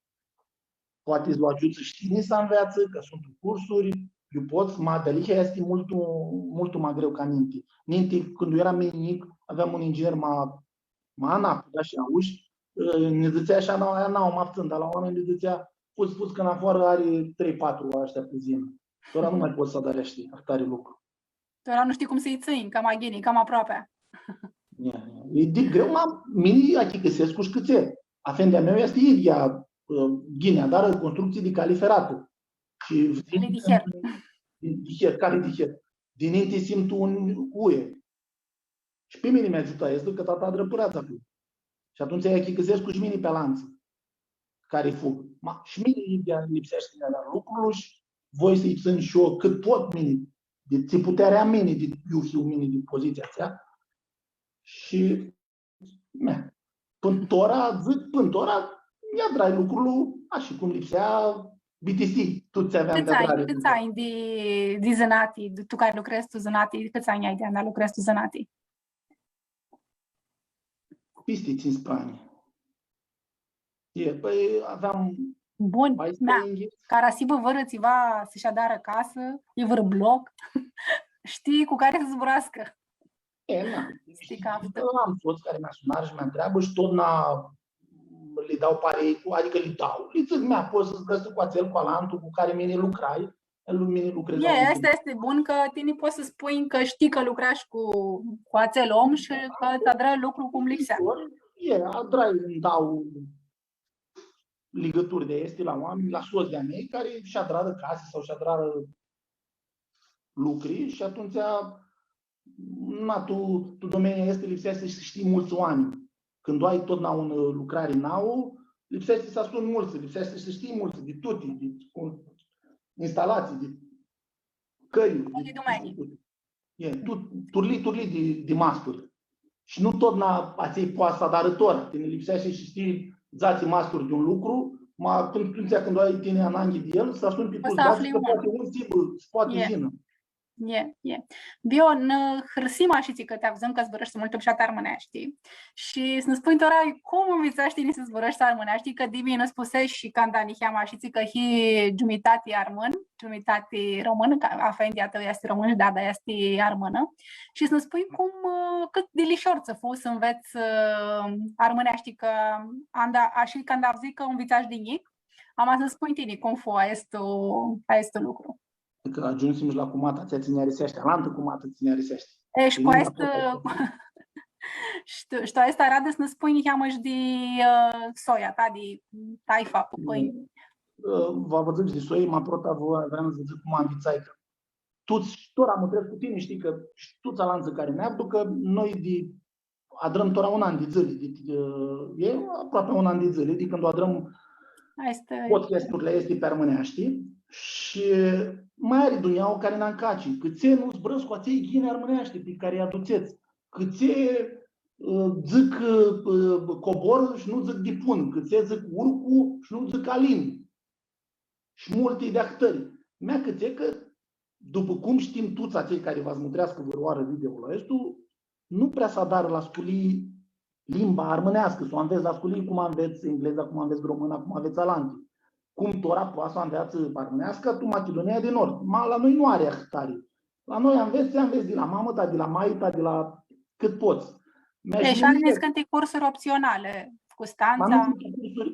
poate să-l ajut să știe să înveață, că sunt cursuri, eu pot, Madalica este mult mai greu ca Ninti. Ninti, când eu eram mic, aveam un inginer mai anap, da, și auși, ne zicea așa, n-au mă abțin, dar la oameni le zicea, spus că în afară are 3-4 ăștia pe zi. Ora nu mai poți să darești atare lucru. Ora nu știi cum să-i țin, cam aghinii, cam aproape. E de greu, mini aici găsesc cu șcâțe. Afendea meu este Iria, Ghinea, dar construcții de cale ferată. Cale de her. Din Inti simt un uie. Și pe mine mi-a ajutat, este că tata a drăpărat acolo. Și atunci aici găsesc cu mine pe lanță, care fug. Și mine lipsește de lucrurile și voi să-i țin și eu cât pot mine, de puterea mine, de iuhiu mine, de poziția asta. Și până mi-a drai lucrurile așa cum lipsea BTC. Câți ani de zânati, tu care lucrezi tu zânati, câți ani ai de a lucrezi tu zânati? Peste 15 ani. Păi aveam... Bun, Carasibă vără țiva să-și adară casă, e vără bloc, știi cu care să zburească. Am toți care mi-a sunat și mi-a întreabă și tot le dau parei, adică le dau. Le zic, poți să zbrăstă cu acel colantul cu care mine lucrai, mine lucrez. Asta este bun că tine poți să spui că știi că lucrași cu acel om și că îți adră lucru cum lipsea. Îmi dau legături de este la oameni, la soți de-a mei, care și adradă case sau și adradă lucruri și atunci tu domeniul este lipsește să știi mulți oameni. Când ai tot la un lucrare nouă, lipsește să suni mulți, lipsește să știi mulți, de toate, de instalații, de căi, de domenii. Turli de masturi. Și nu tot la aței poate să adarător. Tine lipsește și știi zații masturi de un lucru, când ai tine ananghi de el, să suni pe tu, zații că poate un zi, poate zină. Bion, hrsima și că te avzăm că zbărăști mult și armânești. Și să-mi spui, Tora, cum învițaști ni să zbărăști armânești, că divi ne spuse și candani cheama și că hi jumitati armân, jumitati român, că afendia tău este român și da este armână. Și să-mi spui cât de lișor să fu să înveți armânești, că și când am zis că învițași din ei, am să spui tine cum fu este lucru. Că ajunsem la cumata, ți-a ținea risește, la altă cumata ținea risește. Și cu asta arată să ne spui cheamă și de soia ta, de taifa cu pâine. Vă văzut de soia, mă prota, vreau să zic cum am vițai, că tu tora mă trebuie cu tine, știi că tu ți-alanță care ne abdu, că noi adrăm tora un an de zile, e aproape un an de zile, de când o adrăm podcasturile este pe armânești. Și mai are Dumnezeu care ne încaci, câți nu zbrăți cu aței ghine armânești pe care îi aduceți, câți zic cobor și nu zic dipun, câți zic urcu și nu zic alin. Și multe de actări. Mea câți că, după cum știm toți acei care vă smutrească vârioară video-ul ăsta, nu prea s-a dar la sculi limba armânească, să o înveți la sculi cum înveți engleza, cum înveți româna, cum înveți alantii. Cum tora poate să înveață armânească, tu Macedonia de Nord. La noi nu are ahtare. La noi înveți de la mamă ta, de la maică ta, de la cât poți. Și are scânte cursuri opționale cu stanța.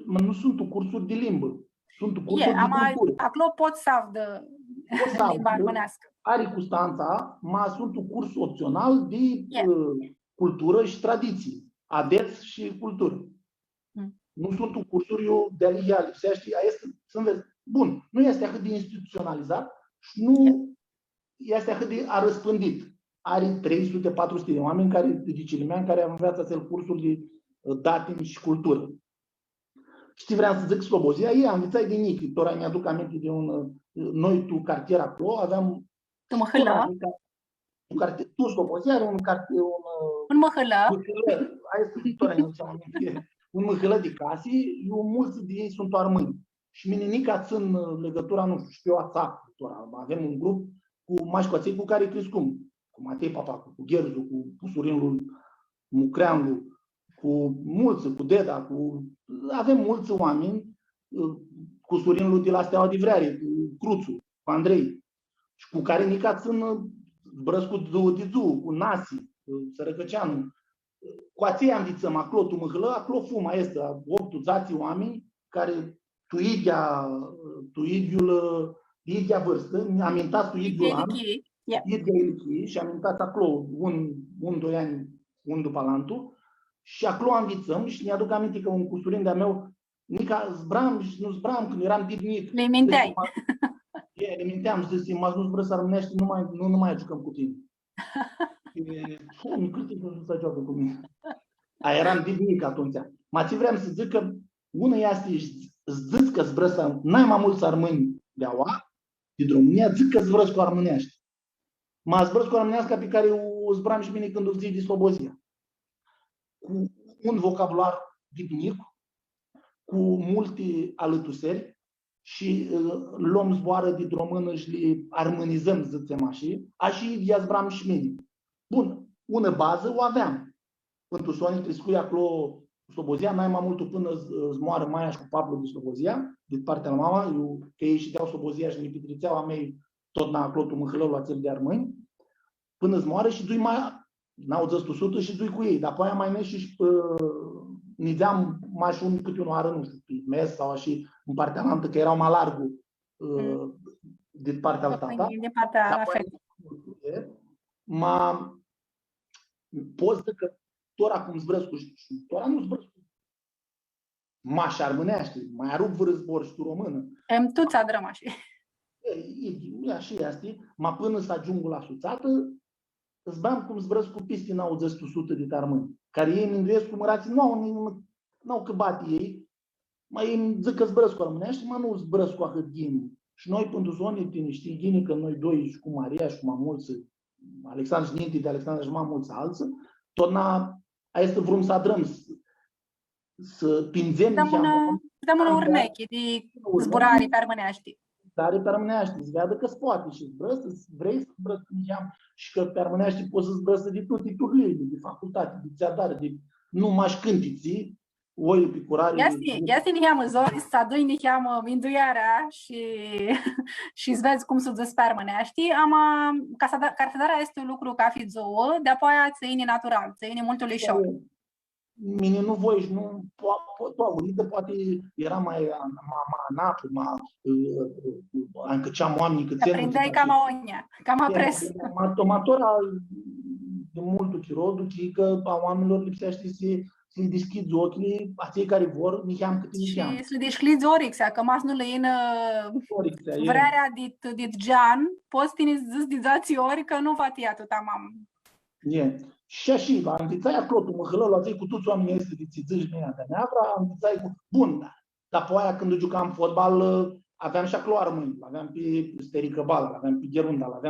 Nu sunt cursuri de limbă. Sunt cursuri de cultură. Acolo poți să avdă limba armânească. Are cu stanța, sunt un curs opțional de cultură și tradiții. Adeți și cultură. Nu sunt cursuri de ea lipsește, să înveți. Bun, nu este atât de instituționalizat și nu este atât de răspândit. Are 300-400 de oameni de Cilimean care învață acel cursul de datin și cultură. Știi, vreau să zic Slobozia, ei am învățat din Nichi. Tora mi-aduc aminte de noi cartier acolo, aveam... Tu Măhălă? Tu Slobozia are un cartier... Un Măhălă? Un măhălă de case, mulți de ei sunt armâni. Și mine nica țin legătura, nu știu, eu ațac. Avem un grup cu mașcoaței cu care crescum. Cu Matei Papacu, cu Gherzu, cu Pusurinul Mucreanlu, cu mulți, cu Deda, avem mulți oameni cu Surinul de la Steaua de Vreare, cu Cruțu, cu Andrei, și cu care nica țin brăz cu Dizu, cu Nasi, cu Sărăcăceanu. Cu aceea învițăm acolo, tu măhălă, acolo fuma este, 8 zații oameni care tu idia vârstă, amintați tu idia an, idia ilchii și amintați acolo un-doi ani, un după altul și acolo învițăm și ne-aduc aminte că un custurin de-a meu, nica zbram și nu zbram când eram divnit. Le minteai. Le minteam și zic, nu zbră să armânești, nu mai jucăm cu tine. Mi critic nu să joacă cu mine. Eram divnic atunci. Ce vreau să zic că una este zic că zbrăsă, n-ai mai mulți armâni de aua, de România, zic că zbrăs cu armânești. Mă zbrăs cu armânească pe care o zbram și mine când o zic de Slobozia. Cu un vocabular divnic, cu multe alătuseri și luăm zboară de română și le armonizăm, zicem așa, i-a zbram și mine. Bun, una bază o aveam. Pentru Sonic crescui acolo Slobozia, n-ai mai mult până zmoară Maia și cu Pablo de Slobozia, de partea la mama, că ei și deau Slobozia și ne pitrițeau a mei tot na acolo tu mâhălău la țel de armâni, până zmoară și dui mai, n-au zăst 100 și dui cu ei, dar apoi mai mergi și ne deam mai și câte un oară, nu știu, pe mes sau așa, în partea altă, că erau mai largul de partea alta. De partea la fel. Poți că tora cum zbrăscu și tora nu zbrăscu. Mașa armânește, mai arup vără zbor și tu română. Tu ți-a drămași. Așa este. Până să ajungul la suțată, îți bam cum zbrăsc cu pisti n-au zăst 100 de tarmâni. Care ei minduiesc cu mărații, n-au că bate ei. Ei îmi zic că zbrăsc cu armânește, nu zbrăsc cu ahăt ghini. Și noi, pentru zonii, știi ghini că noi doi și cu Maria și cu mai mulți, Alexandru și Ninti de Alexandru și mai mulți alții, tot este vrem să adrăm, să pinzem. Dăm una urneche de zburare pe armânești. Care permânește, îți vadă că poate și vrei să îmbrățișăm și că permânește poți să-ți brăsă de toate turile, de facultate, de țiadare, de nu mași cântiții, oi pe curare. Jasti niheamă zori, sadui niheamă minduiarea și îți vezi cum să-ți permânești. Carsedarea este un lucru ca fi zouă, de apoi țăini natural, țăini multul lișor. Mine nu voi și nu poate, poate era mai napă, încăceam oamenii că te prindeai cam a onia, cam a pres. Tomatora de multul chirodul, că a oamenilor lipsește să-i deschizi ochii, a cei care vor, niheam câte niheam. Și să deschizi orixea, că mas nu le ină vrerea dit gean, poți tine zis dizați ori că nu va tia atâta mamă. Și așa, am dițai acolo, mă hălău la zei cu toți oamenii este de țițâși mea de neavra, am dițai cu... Bun, dar pe aia când jucam fotbal, aveam și acolo armâni, aveam pe Sterică Bal, aveam pe Gherundal,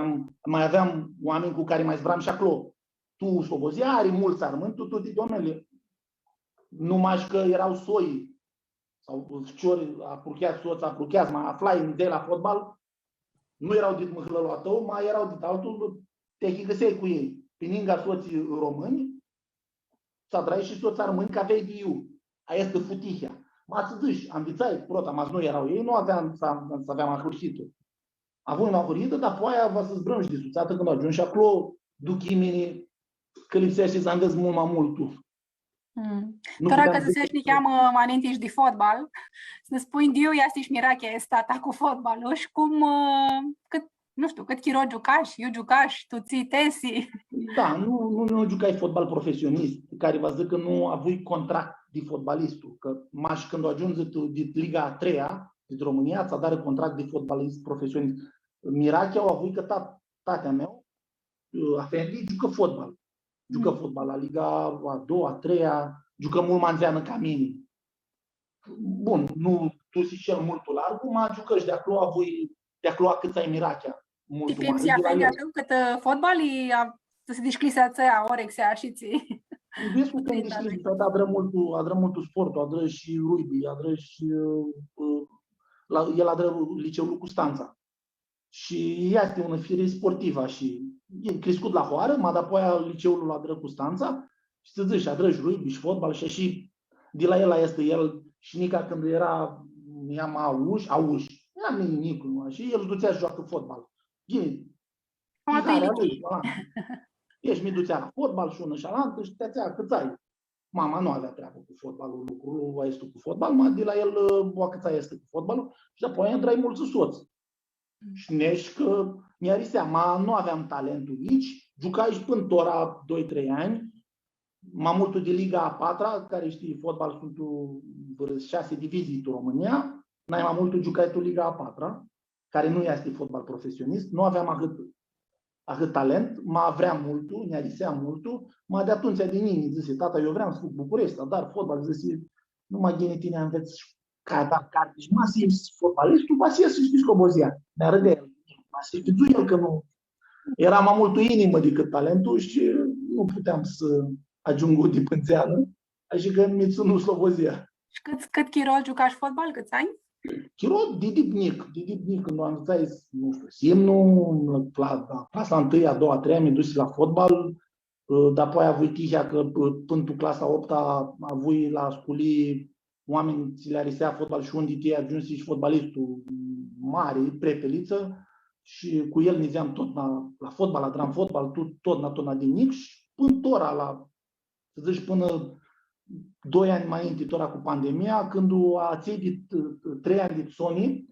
mai aveam oameni cu care mai zbram și acolo. Tu, Sloboziari, mulți armâni, tu de domnule. Numai că erau soi, sau șciori, aprucheați, soți, aprucheați, mai aflai de la fotbal, nu erau dit măhălău a tău, mai erau dit altul, te găseai cu ei. Pe ninga soții români, să adrai și soți armâni ca vei diu. Aia este futihia. M-ați zis, am dițai, prota, mas nu erau ei, nu aveam să aveam ahurhitul. Având ahurhitul, dar pe aia va să zbrăm de suțată când ajungi și acolo, duc imeni, că lipsește să înveți mult mai mult tu. Τώρα că să ne cheamă manintiși de fotbal, să ne spui diu, este mirache este tata cu fotbalul și cum, nu știu, cât chiro jucași, eu jucași, tu ții tesi. Da, nu jucai fotbal profesionist, care vă zic că nu avui contract de fotbalistul, că mași când ajungi de Liga a 3-a, din România, ți-a dat contract de fotbalist profesionist. Mirache au avut că tatea meu, Afendi, jucă fotbal. Jucă fotbal la Liga a 2-a, a 3-a, jucă mult mai înseamnă ca mine. Bun, nu tu si cel mult larg, mă jucă și de acolo cât ai Mirachea. Ti pensi Afendi atât cât fotbalii să se desclise ația, orexea și ții. Destul că desclise, adră multul sportul, adră și rugby, adră și el adră liceul cu Stanța. Și este una fire sportivă și e crescut la Hoară, m-a dat apoi liceul la Drăcu Stanța și să zici, adrăși rugby și fotbal și de la el este el și Nica când era, i-am auși, era nimic, și el ducea și joacă fotbal. Ești mi ducea la fotbal și unul și alaltă și te-ațea câți ai. Mama nu avea treabă cu fotbalul, lucrul este cu fotbal, de la el o câța este cu fotbalul și apoi intrai mulți soți. Și nești că mi-a seama, nu aveam talentul nici, jucai și până ora 2-3 ani, mai multul de Liga a 4-a, care știi, fotbal sunt 6 divizii în România, n-ai mai multul jucai tu Liga a 4-a, care nu este fotbal profesionist, nu aveam atât talent, mă vrea multul, mi-a risea multul, de atunci din nimeni zise, tata, eu vreau să fug București, dar fotbal, zise, nu mă ghine tine, înveți ca carte și mă simți fotbalistul, mă simți să știi Slobozia. Ne-a râde el. Mă simți el că nu. Era mai multă inimă decât talentul și nu puteam să ajung o dipânțeană, așa că mi-a ținut Slobozia. Și cât chirol jucași fotbal? Câți ani? Chirol, didipnic, când am învățat, nu știu, simnul, clasa 1, a 2, a 3, mi-a dus la fotbal, dar apoi a avut tihea că până clasa 8 a avut la școlii oameni ți le arisea fotbal și unde te ajungi și fotbalistul mare, prepeliță, și cu el nizeam tot la fotbal, la dram fotbal, tot din mic și până tora să zici, până 2 ani mai înainte, tora cu pandemia, când a ținut 3 ani de Sony,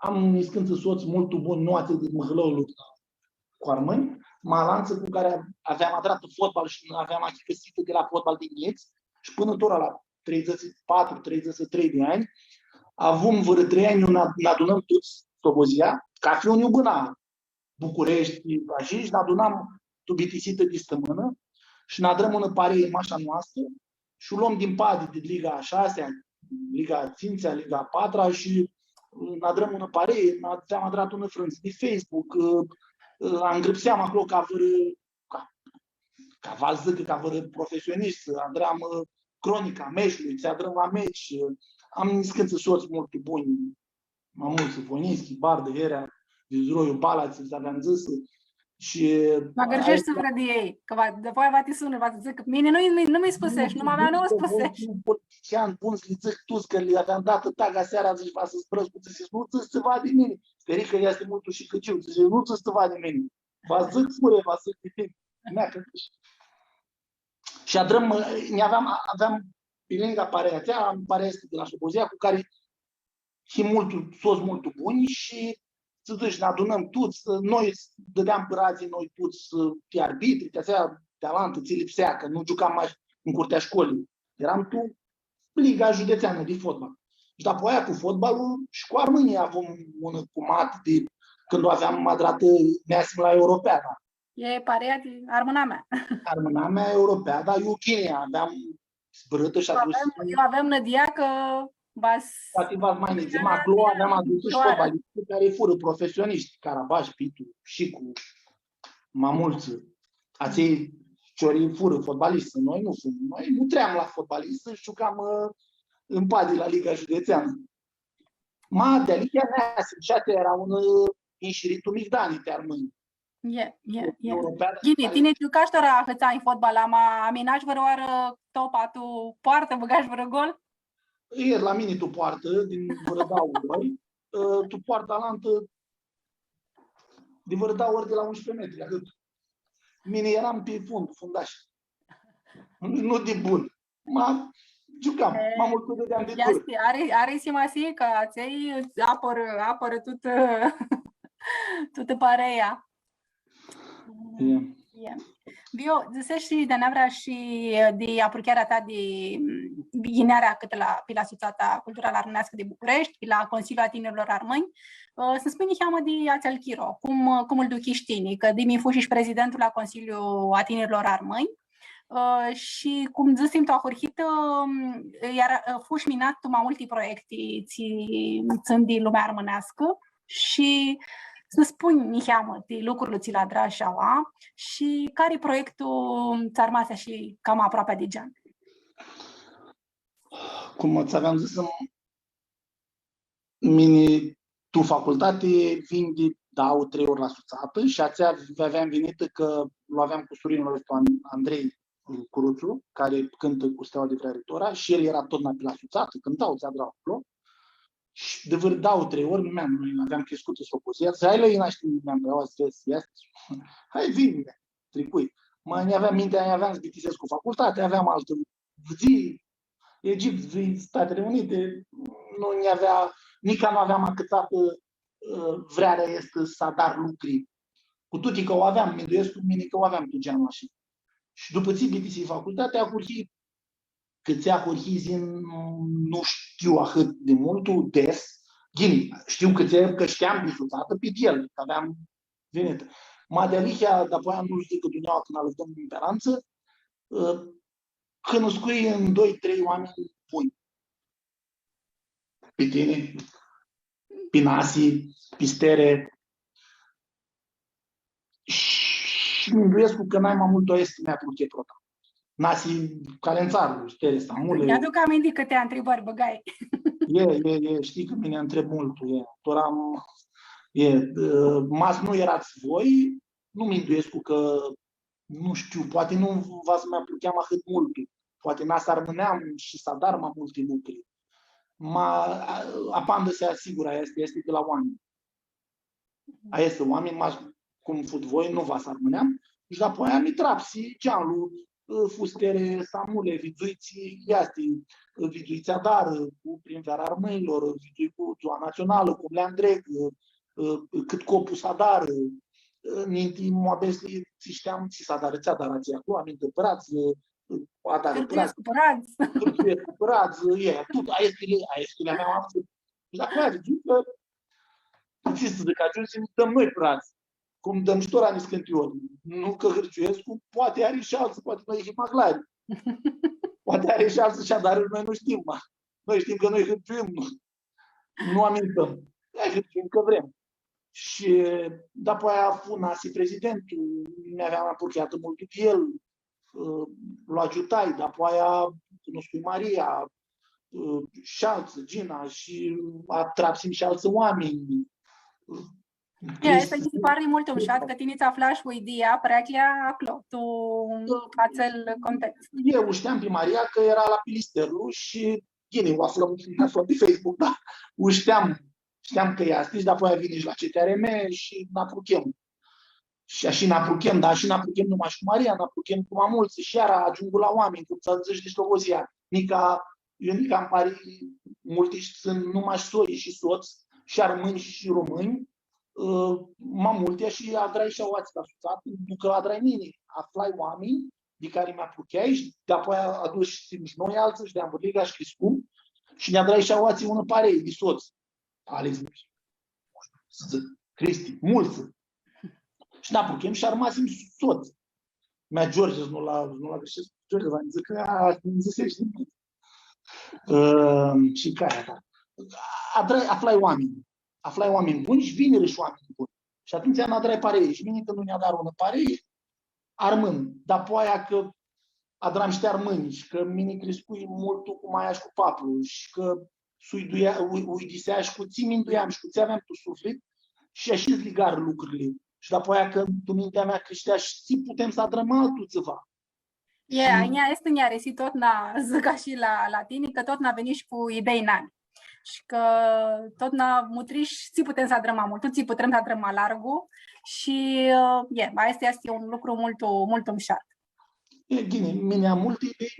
am niscânță soț mult bun, nu atât de măhălăul cu armâni, malanță cu care aveam adrat fotbal și aveam achicăsită de la fotbal din Nieț și până tora la 34-33 de ani, avem vreo 3 ani, ne adunăm toți Slobozia, ca fi un iubâna București, și ne adunam tubitisită de stămână și ne adrăm în parei mașa noastră și o luăm din padi de Liga a 6-a, Liga a 5-a, Liga a 4-a și ne adrăm în parei, ne-am adrat în frânți de Facebook, îngrăpseam acolo ca profesioniști, adram cronica meciului, ți adrăm la meci, am niscânță soți mult buni, mai mulți, Fonischi, Bardă, Herea, Vizroiu, Balați, aveam zis. Și mă gărjești să de ei, că după va ti sună, va ti zic, mine nu mi spusești, nu avea nouă spusești. Un politician bun să-i zic tu, că le aveam dat taga seara, zici, va să-ți brăsc, nu ți se va de mine. Speri că este mult și căciu, zice, nu ți se va de mine. Va zic fure, va zic de tine. Și aveam pe lângă parea este de la Șopozia, cu care toți mult buni și să zici, ne adunăm toți, noi dădeam părații, noi toți pe arbitri, de-aia talentă ți lipsea, că nu jucam mai în curtea școlii. Eram tu liga județeană de fotbal. Și după aia cu fotbalul și cu Armânia avem un cumat de când o aveam madrată neasim la Europeana. E parea de Armâna mea. Armâna mea Europeana, eu Chinia, aveam zbrâtă și atunci... Eu avem nădia că poate v-ați mai nici. Maclo aveam adus și fotbaliști care fură profesioniști, Carabaș, Pitu, Șicu, mai mulți. Aței ciorii fură fotbaliști. Noi nu tream la fotbaliști, jucam în Padi la Liga Județeană. De alicia neasim și atea era un înșiritul mic Dani te armâni. Gini, tine tu caștora hățai fotbal, aminaș văroară topa, tu poartă, băgași vără gol? Ieri la mine tu poartă, din Vărădau ori, tu poartă alantă din Vărădau ori de la 11 metri, atât. Mine eram pe fundaș. Nu de bun. Jucam, mult dădeam de tur. Are simasi că ți-ai apără tută pareia. Vio, zicești de nevrea și de apurcherea ta de ghinearea cât la Societatea Culturală Armânească de București, la Consiliul Tinerilor Armâni. Să spui nici de Ațel Chiro, cum îl duci știni, că de mi fu și prezidentul la Consiliul Tinerilor Armâni. Și cum zicem tu a hurhit, iar fuși minat tu mai multe proiecte țin de lumea armânească și să spun niheamă de lucrurile ți la Drașaua și care e proiectul țarmasea și cam aproape de gen? Cum ți aveam zis, tu facultate vin de dau 3 ori la Suțată și ația aveam venit că l aveam cu surinul ăsta Andrei Curuțu, care cântă cu Steaua de Vrăritora și el era tot la Suțată, cântau, ți-a drag acolo. Și de văr dau 3 ori, noi aveam crescut în Sopozia, hai la Ina și mi-am vreau să hai vine, tricui. Ne aveam Zbitisescu facultate, aveam altă zi, Egipt, zi, Statele Unite, nici nu aveam acățat vrearea este să dar lucri. Cu toții că o aveam, Minduiesc cu mine că o aveam cu geanul așa. Și după ți BTC facultate, a curhit câția hurhizi nu știu atât de mult, des. Gini, știu că știam disutată pe el, că aveam venit. Madelihia, după aia nu știu că duneaua când a lăsăm în peranță, când scui în 2-3 oameni buni. Pe tine, pe Nasi, pe Stere. Și Minduiesc că n-ai mai mult o estimea cu Cheprota. Nasi Calențarul, Stere, Stamule. Mi-aduc aminte câte întrebări băgai. Știi că mine întreb mult. Mas nu erați voi, nu Minduiesc că, nu știu, poate nu v-ați mai aplicat atât mult. Poate n-ați armâneam și s-a dar mai multe lucruri. Apandă se asigură, este de la oameni. Este oameni, cum fut voi, nu v-ați armâneam. Și după aia mi trapsi geanul, fustere, Stamule, viduiți Adară, cu Primăvara Armâilor, vidui cu Ziua Națională, cu Leandreg, cât copul Sadară, ninti moabesli, știam ți Sadară, ți Adară, ți acolo, aminte părați, Adară părați, cârtuiesc părați, tot, aestile mea am făcut. Și dacă aia zic că, ți de că ajungi, dăm noi părați. Cum dăm și tora Niscântiori. Nu că Hârciuiescu, poate are și alții, poate noi și Maglari. Poate are și alții, dar noi nu știm. Noi știm că noi hârciuim, nu amintăm. Hai hârciuim că vrem. Și după aia Funasi, prezidentul, mi-aveam apropiat mult de el, l-a ajutat, după aia cunoscut Maria, și alții, Gina, și atrapsim și alți oameni. Este mi se pare molto un shot că tine aflași cu ideea, preclea acolo, tu acel context. Eu știam pe Maria că era la Pilisterlu și o aflăm pe Facebook, da? Știam că e astăzi, dar apoi vine și la CTRM și n-apuchem. Și n-apuchem, dar și n-apuchem numai și cu Maria, n-apuchem cu mai mulți. Și iar ajung la oameni, cum să zici de slobozia. Eu nica îmi pare, mulți sunt numai soi și soți, și armâni și români, mai multe și adrai și au ați asociat, pentru că adrai mine, aflai oameni de care mi-apucheai și de apoi aduci și noi alții și de Amburliga și Criscum și ne adrai și au ați ună parei de soți. Alex, Cristi, mulți. Și n-apuchem și armasim soți. Mea George nu l-a greșit. George v-a zis că îmi zisești din mine. Și care ta? Aflai oameni buni și vine și oameni buni. Și atunci n-adrai parei. Și vine că nu ne-a dat ună parei, armând. Dar poaia că adram și armâni și că mine crescui mult cu maia și cu papul și că uidisea și cu ții minduiam și cu ții aveam tu suflet și așa ligar lucrurile. Și apoi că tu mintea mea creștea și ții putem să adrăm altul ceva. Ea este nearesi tot na zica și la tine, că tot n-a venit și cu idei nani. Și că tot n-a mutriș, ții putem să adrăm mult, ții putem să adrăm largul și este un lucru mult umșat. Bine, mine am multe idei,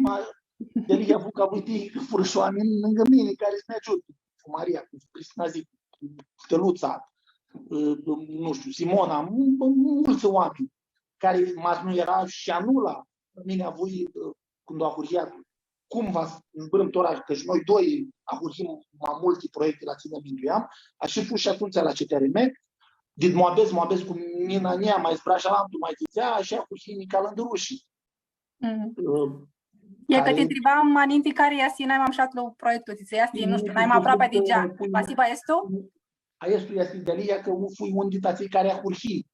de liga avut ca uite fură și oameni lângă mine care să ne ajute. Cu Maria, cu Cristina Zic, cu Steluța, nu știu, Simona, mulți oameni care nu era și anula. Mine a avut când a hurgiat cum va îmbrâmt oraș, că și noi doi a hurgim mai multe proiecte la ține minduiam, a și pus și atunci la CTRM, din Moabez cu Mina Nea, mai Zbrașalantul, mai zicea, așa cu Hini Calândărușii. E că te întrebam aninti care este n-ai mai amșat la proiectul, nu știu, n-ai mai aproape de gean. Pasiba este tu? Aiestu este ideea că nu fui un ditații care a hurhi.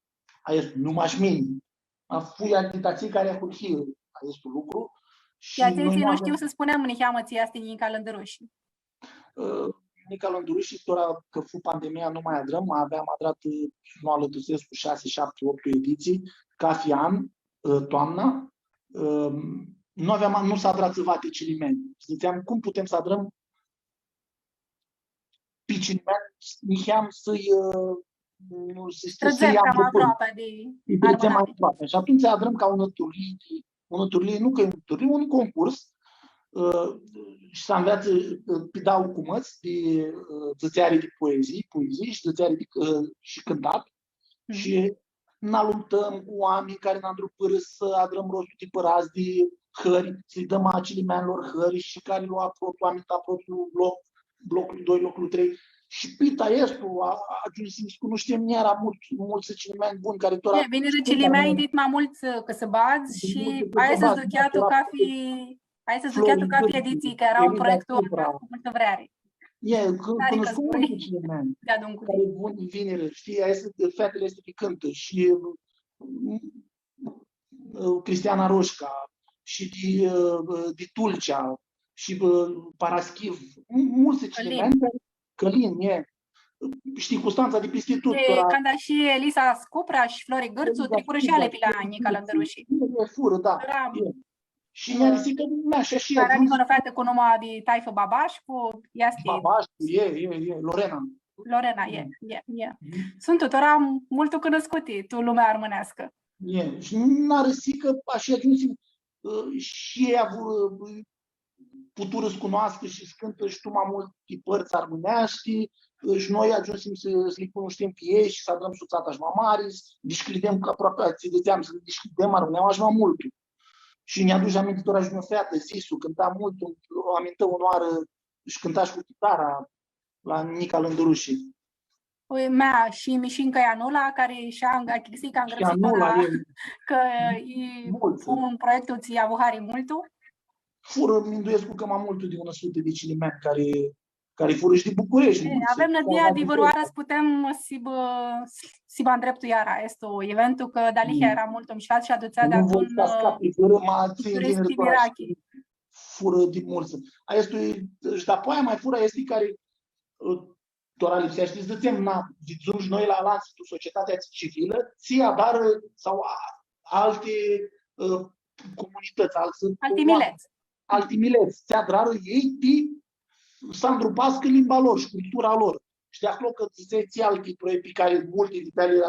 Aiestu, nu m-aș mini. Fui ditații care a hurhi. Aiestu lucru. Și atenție, nu știu să spunem în cheamă-ți asta în Calândărușii. În Calândărușii, că fu pandemia, nu mai adrăm, aveam adrat, nu alătusesc cu 6, 7, 8 ediții, ca fi an, toamna. Nu s-a adrat țăvate cilimeni. Ziceam, cum putem să adrăm pe cilimeni, niheam să-i cam aproape de armonare. Și atunci adrăm ca un turlie, nu că e un turlie, un concurs și să înveață pe dau cu măți de țățeare de poezii și țățeare și cântat și n-aluptăm cu oameni care n-am drupără să adrăm rostul de părați de hări, să-i dăm acilimenilor hări și care l-au apropiat propriul blocul 2, locul 3. Și pita estul ajunsim să cunoștem era mulți cilimeni buni care tot... Bine, cilimeni dit mai mult că să bazi și hai să-ți ducheatul ca fi ediții, că era un proiectul cu multă vreme. Când sunt cilimeni, care buni vinere, știi, fetele este pe cântă și Cristiana Roșca și de Tulcea și Paraschiv, mulți cilimeni, Călin, știi, Constanța de peste tot. Când și Elisa Scupra și Flori Gârțu, tricură și ale pe la Calândărușii. Fură, da. Și mi-a zis că așa și care are o fată cu numai de Taifă Babașcu, Babașcu, Lorena, Sunt tuturor mult cunoscute, tu lumea armânească. Și n-a răsit că așa ajunsim și ei avut putură să cunoască și să cântă și tu mai multe părți armânești și noi ajungem să le cunoștem pe ei și să adrăm suțata și mai mari, disclidem că aproape, ți dădeam să disclidem, armâneam și mai mult. Și ne aduce amintitor și o feată, Zisu, cânta mult, o amintă onoară și cânta și cu chitara la Nica Lândărușii. Mea și Mișinca Ianula, care și-a îngrăsit că e un proiectul ți a buhari multul. Fură, minduiesc că mai multul de 100 de cilimeni care fură și de București. Avem nădia adevăroară să putem să bă îndreptul iara. Este eventul că Dalihia era mult umșat și aducea de atunci turiști mirachi. fură din mulți. Și după aia mai fură este care doar lipsea. Știți, zicem, vizăm noi la lanțul societatea civilă, ție dar sau alte comunități, alți mileți, ți adrară ei să îndrupască limba lor și cultura lor. Și de acolo că ți alte proiecte pe care multe dintre ele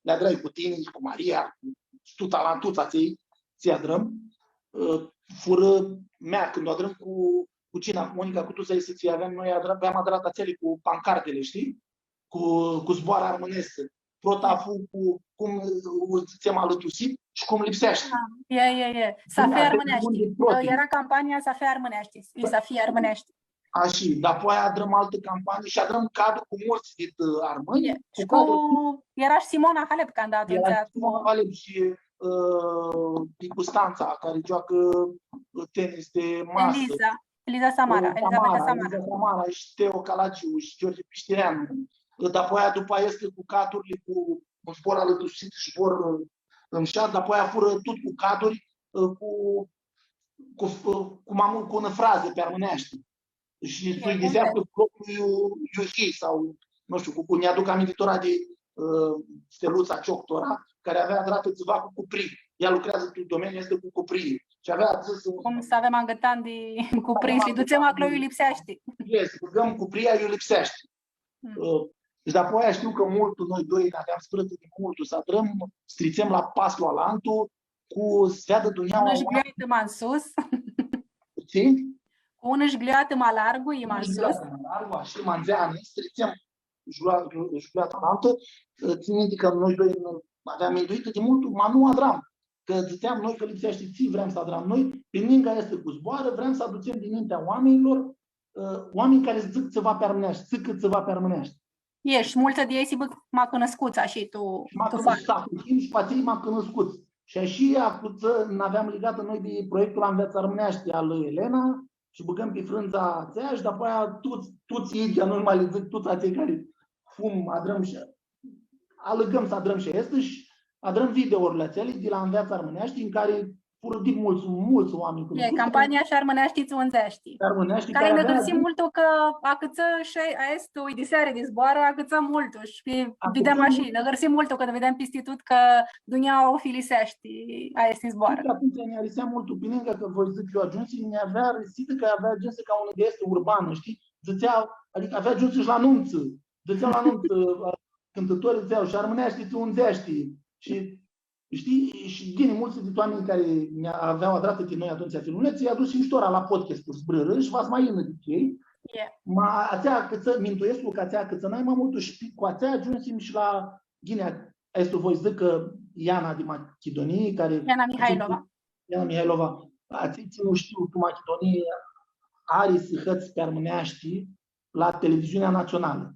le adrăi cu tine, cu Maria, cu talentuța ți adrăm, fură mea, când o adrăm cu cine, cu Monica, cu tu să ți aveam, noi aveam adrat ațele cu pancartele, știi? Cu zboară armânescă. Protafu cu cum ți-am alătusit și cum lipsește. Să fie armânești. Era campania Să fie armânești. Să fie armânești. Așa, dar apoi adrăm altă campanie și adrăm cadru cu mulți din armâni. Era și Simona Halep candidatul. Era Simona Halep și Constanța, care joacă tenis de masă. Eliza Samara și Teo Calaciu și George Piștereanu. După aia este cu caturile, cu un spor alătusit și spor îmșat, după aia fură tot cu caturi, cu una frază pe armânește. Și suidizească propriul Iuhi sau, nu știu, ne aduc amintitora de Steluța Cioctora, care avea drată țiva cu cuprii. Ea lucrează în domeniul este cu cuprii. Și avea zis... Cum să avem angătan de cuprii și ducem acolo, îi lipsește. Băgăm cupria, îi lipsește. Și după aia știu că multul, noi doi, aveam sprătă de multul, să adrăm, strițem la pasul alantul, cu sfeadă duneaua... Ună jgliată mai în sus. Ce? Cu ună jgliată mai largă, e mai în sus. Și manzeană, strițem jgliată alantă. Țin minte că noi doi aveam induită de multul, ma nu adram. Că ziceam noi că lipsește ții, vrem să adram noi. Prin minga este cu zboară, vrem să aducem din mintea oamenilor, oameni care zic ceva pe armânești, zic cât ceva pe armânești. Și mulți de ei se m-a cunoscut, și tu faci. Și pații m-a cunoscut. Și așa acuță n-aveam legat noi de proiectul Înveață Armânești al lui Elena și băgăm pe frânza aceea și după aia toți ei, nu mai le zic, toți acei care fum, adrăm și alăgăm să adrăm și este și adrăm videourile acelea de la Înveață Armânești în care fură din mulți oameni. E campania și Armânești-ți unzești. Care ne găsim multul că acăță și este o diseară de zboară, acăță multul și vedem așa, ne găsim multul când vedem pe institut că dunia o filisești, este zboară. Atunci ne risea multul bine că voi zic eu ajunsi, ne avea risită că avea agență ca unul de este urbană, știi? Adică avea agență și la anunță. Ziceau la anunță, cântătorii ziceau și Armânești-ți unzești. Și știi, și din mulți dintre oameni care aveau adrată de noi atunci filmuleții, i-a dus și miștora la podcast cu zbrâră și v-ați mai ină de ei. Ma ațea câță, mintuiesc că ațea câță n-ai mai multul și cu ațea ajunsim și la Ghinea. Este voi zic că Iana din Macedonie, care... Iana Mihailova. Ații nu știu, tu Macedonie are sihăți pe armânești la televiziunea națională.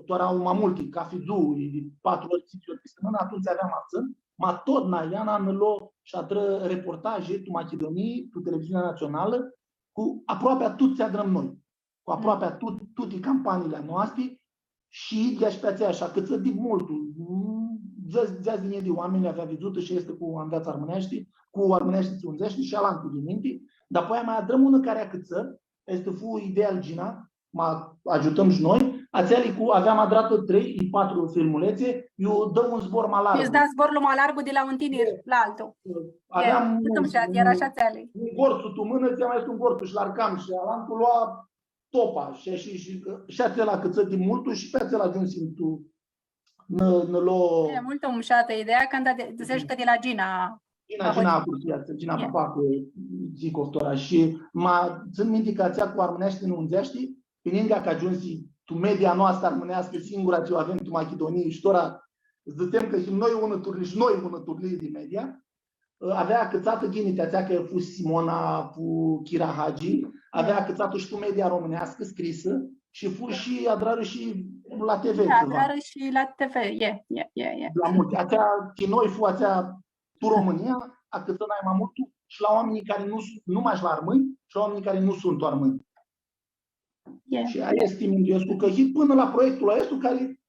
Doar au mai multe, ca Fidu, de 4 ori, 5 ori pe săptămână, atunci aveam abțin. Ma tot Iana ne lua și adră reportaje tu Macedonie, tu televiziunea națională, cu aproape a tot ce adrăm noi. Cu aproape a toate campaniile noastre și de pe aceea așa, cât să din multul. Zăți din ei de oameni avea văzută și este cu Înveață Armânești, cu Armânești unzești și alantul din minte. Dar apoi mai adrăm unul care a câță, este fu ideal Gina, ajutăm și noi, aveam adrată 3-4 filmulețe, eu dăm un zbor mai larg. Îți da zborul mai larg de la un tiner la altul. Aveam era așa țeale. Un gorțul, tu mână, ți-am mai un gorțul și l-arcam și alantul lua topa și acela câță din multul și pe acela ajunsim tu. E mult umșată ideea când zici că de la Gina. Gina Papacu, zic oftora. Și țin minte că ațea cu Armânești în unzești, prin că ajunsi tu media noastră armânească singura ce o avem tu Macedonie și tora, zicem că și noi ună turli din media, avea câțată ghinite, ațea că a fost Simona cu Kira Hagi, avea câțată și tu media românească scrisă și fu și adrară și la TV. Adrară și la TV, La multe. Ațea, că noi fu ațea tu România, a câță n-ai mai mult și la oamenii care nu mai la armâni și la oamenii care nu sunt armâni. Și aia este Minduiescu, că până la proiectul ăsta care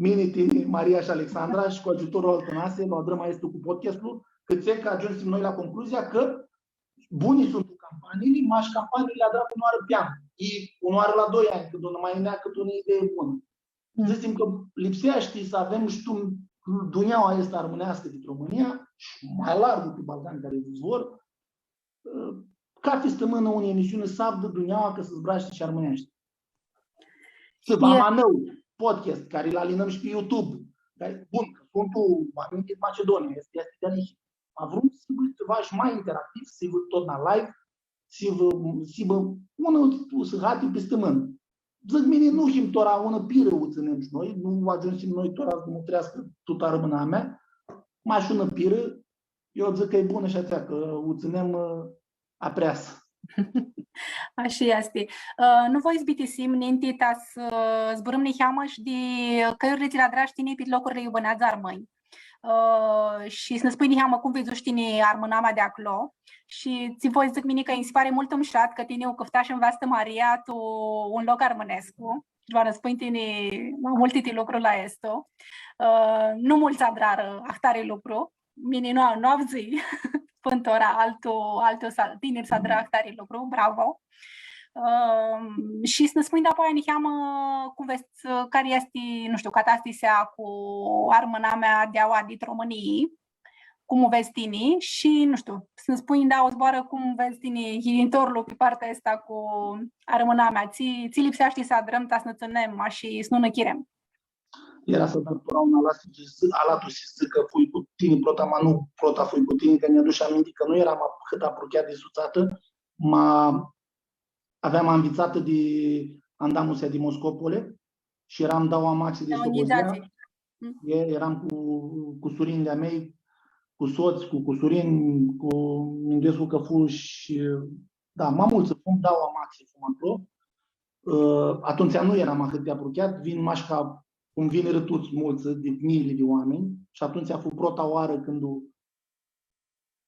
Miniti, Maria și Alexandra și cu ajutorul Altănase, la Drăma este cu podcastul, că ajunsem noi la concluzia că bunii sunt campaniile, mași campaniile a dat unoară pe an. Ei unoară la 2 ani, când nu mai neacă o idee bună. Zicem că lipsea, știi, să avem, știu, Duneaua este armânească din România și mai largul pe Balcani care dezvor, ca fi stămână unei emisiune sabdă Duneaua că să zbraște și armânește. Să vă amanău podcast, care îl alinăm și pe YouTube. Bun, că Sfântul din Macedonia este de aici. Am vrut să vă ceva și mai interactiv, să vă tot la live, să vă unul să hati pe stămână. Zic mine, nu știm tora una piră o ținem și noi, nu ajungem noi tora să nu trească tot rămâna mea, mai și una piră, eu zic că e bună și ația, că o ținem apreasă. Așa este. Nu voi zbitisim ninti tas zburăm neheamăș de căiurile la draștine pe locurile iubănează armăni. Și să ne spui neheamă cum vezi tine armânama de acolo și ți voi zic mine că îmi se pare mult îmșat că tine o căfta și învață Maria tu un loc armânescu. Și vă răspund tine multe de lucru la esto. Nu mulți adrară ahtare lucru. Mine nu au zi. Pântora, altul tineri să adrahtare lucru, bravo. Și să ne spui de apoi neheamă cum vezi care este, nu știu, catastisea cu armâna mea de aua din României, cum o vezi tine și, nu știu, să ne spui da o zboară cum vezi tine întorlu pe partea asta cu armâna mea. Ți lipsește să adrăm, ta să ne ținem și să nu ne chirem. Era să dăm pura un alatul și zic că fui cu tine, prota, ma nu prota fui cu tine, că mi-a dus aminte că nu eram cât apropiat de suțată, aveam ambițată de Andamusea de Moscopole și eram dau amaxi de Slobozia. Eram cu surini de-a mei, cu soți, cu surini, cu Indescu Căfu și da, mai mult să fum, dau amaxi fum acolo. Atunci nu eram atât de apropiat, vin mașca cum vin rătuți mulți de miile de oameni și atunci a fost prota oară când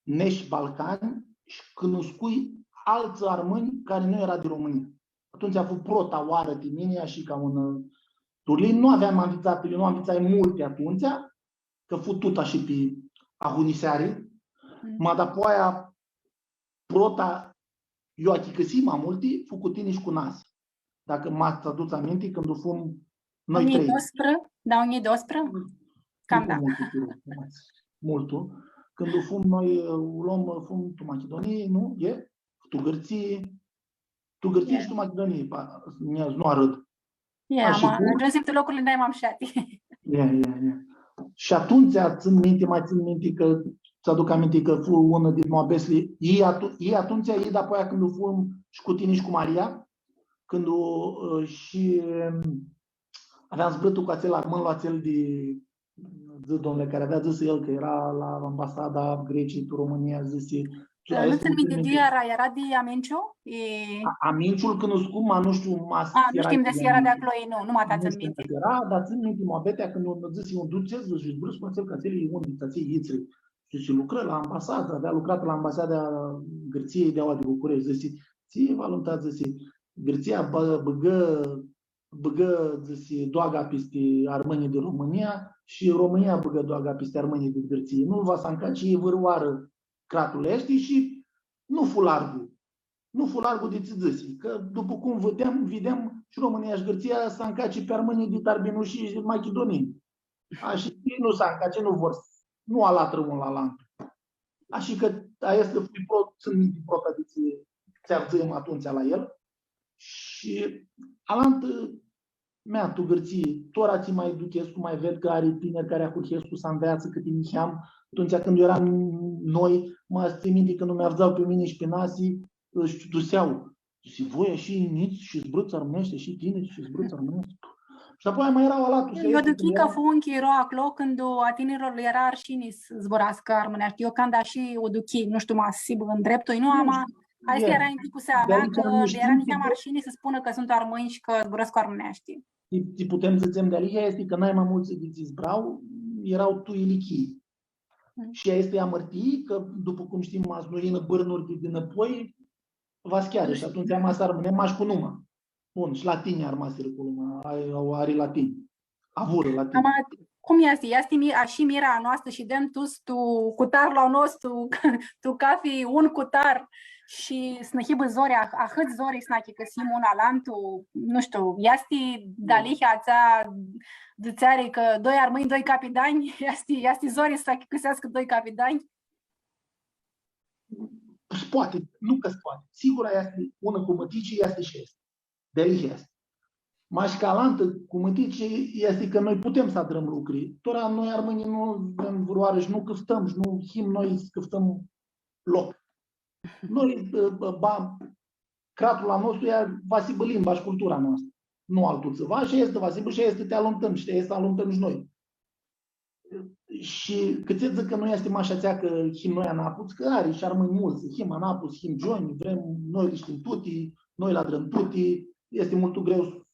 nești Balcani și când înscui alți armâni care nu era de România. Atunci a fost prota oară de mine și ca un turlin. Nu aveam ambițat, eu nu ambițai multe atunci, că fu tuta și pe ahuniseare. Ma după aia prota eu achicăsi mai multe, fu cu tine și cu nas. Dacă m-ați adus aminte, când o fum noi trei. Da, 2012? Cam da. Multul. Când o fum noi, o luăm fum tu Macedonie, nu? E? Tu gărție și tu Macedonie. Nu arăt. Nu simt locurile n-ai m-am șati. Și atunci mai țin minte că ți-aduc aminte că fu una din Moabesli. Ei atunci, de-apoi când o fum și cu tine și cu Maria, când și aveam zbrătul cu acel armân la acel de domnule care avea zis el că era la ambasada Greciei cu România, zise. Nu țin minte, era de Aminciu? Aminciul când nu știu, nu știm de era de acolo, nu mă țin minte. Era, dar țin minte Moabetea când o zis, eu duceți și brusc mă înțeleg că acele unii ițri. Și lucră la ambasadă, avea lucrat la ambasada Greciei de aua de București, zise, ție v-a luptat, zise, Grcia băgă zise, doaga peste armânii de România și România băgă doaga peste armânii de Grecie. Nu va să încaci ei vâroară cratul ăștia și nu fu largul de ți-zisi. Că după cum vedem și România și Grcia să încaci pe armânii de Tarbinuși și Macedonii. Așa ei nu să încaci, nu vor, nu alatră un la lantul. Așa că este sunt minte prota de ți-avzăm atunci la el. Și alant mea, tu gărții, tora ți mai duchescu, mai ved că are tineri care acuchescu să înveață cât inițiam. Atunci când eram noi, mă țin minte că nu mi-arzau pe mine și pe nasii, își duseau. Și voi și niți și zbrâți armânește și tineri și zbrâți armânește. Și apoi mai erau alatul. Eu duc că fu închi ero acolo când a tinerilor era arșini să zborască armânește. Eu când și o duchi, nu știu, mă asib în dreptul, nu am. Asta era indicusea mea, că era nici arșini să spună că sunt armâni și că zboresc armânești. Putem să zicem de alicia este că n-ai mai mulți de zbrau, erau tu ilichii. Și ea este amărtii că, după cum știm, masnurină bârnuri de dinăpoi, va schiară. Și atunci am să armâne maș cu numă. Bun, și latini armaseră cu numă, are latini. avură la tine. Cum este? Este și mira noastră și dăm tu cutarul nostru, tu cafi un cutar și snăhibă zori, a cât zori snăhi că sim un alantu, nu știu, este dalihia ațea dățeare că doi armâini, doi capidani, este zori să găsească doi capidani? Poate, nu că poate. Sigur este una cu măticii, este și este. Dalihia este. Mașcalantă cu măticii este că noi putem să adrăm lucruri. Tora noi armâini nu vrem vroară și nu câftăm și nu him noi câftăm loc. Noi, cratul la nostru e vasibă limba și cultura noastră. Nu altul țăva și este vasibă și este te alumtăm și te este alumtăm și noi. Și cât zic că nu este mașațea că him noi anapuți, că are și armâini mulți. Him anapuți, him joini, vrem, noi le știm tuti, noi la drăm tuti, este mult greu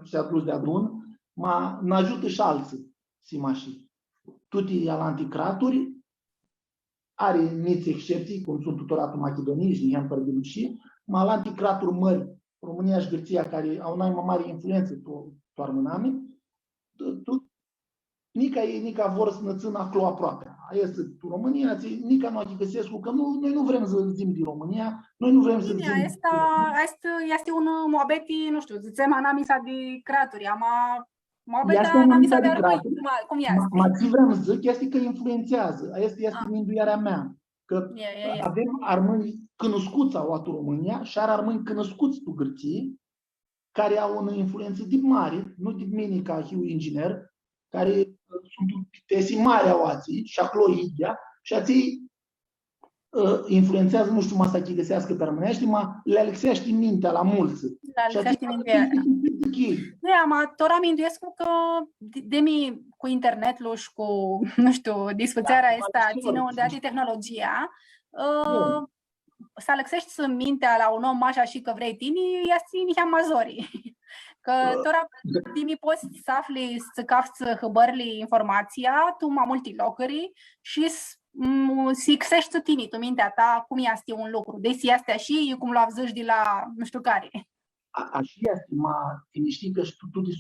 se adus de adun, ma n-ajută și alții, simași. Tuti al anticraturi, are niți excepții, cum sunt tutoratul Macedoniei și Nihan Părbilușii, ma la anticraturi mări, România și Gârția, care au mai mare influență pe armâname, nica vor să nățână acolo aproape. Este România, nica nu a găsescu, că noi nu vrem să zim din România, noi nu vrem să zim... Este un moabeti, nu știu, zicem anamisa de craturi, moabeta anamisa de armâini, cum este? Ma ce vrem să zic este că influențează, este minduiarea mea, că avem armâni cunoscuți au atu România și are armâni cunoscuți tu Gârții, care au o influență de mare, nu de mine ca hiu inginer, care sunt tesi mari a oații și acolo Idia, și ații influențează, nu știu, asta ce găsească pe românești, mă le alexește mintea la mulți. Le alexește mintea. Tora minduiescu că demi cu internetul și cu, nu știu, discuțarea asta ține unde de tehnologia, să alexești mintea la un om așa și că vrei tine, este nici amazorii. Că tora dimi poți să afli, să cafți hăbărli informația, tu mai multe locuri și să xești tine, tu mintea ta, cum este un lucru. Deci este și cum l-a văzut de la nu știu care. Așa este, știi că și toate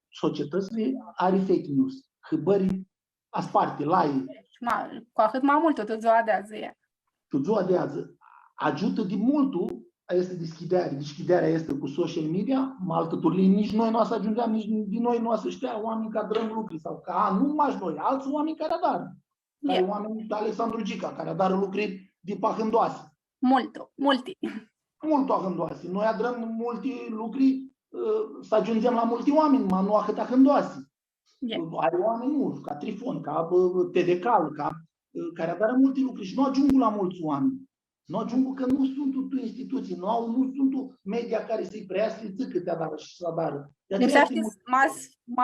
societățile are fake news. Hăbări asparte, lai. Cu atât mai mult, tot ziua de azi. Tot ziua de azi ajută de multul. Este deschiderea este cu social media, alături nici noi nu o să ajungem, nici din noi nu o să știa oameni care drăm lucruri sau ca nu numai noi, alți oameni care adară. Oameni de Alexandru Gica, care adară lucruri de pahândoase. Mult ahândoase. Noi adrăm multe lucruri să ajungem la mulți oameni, mai nu atât ahândoase. Are oameni mulți, ca Trifon, ca Tedecal, care adară multe lucruri și nu ajung la mulți oameni. Nu ajung că nu sunt instituții, nu sunt media care să-i preia să-i țică te adară și să adară. Lipsește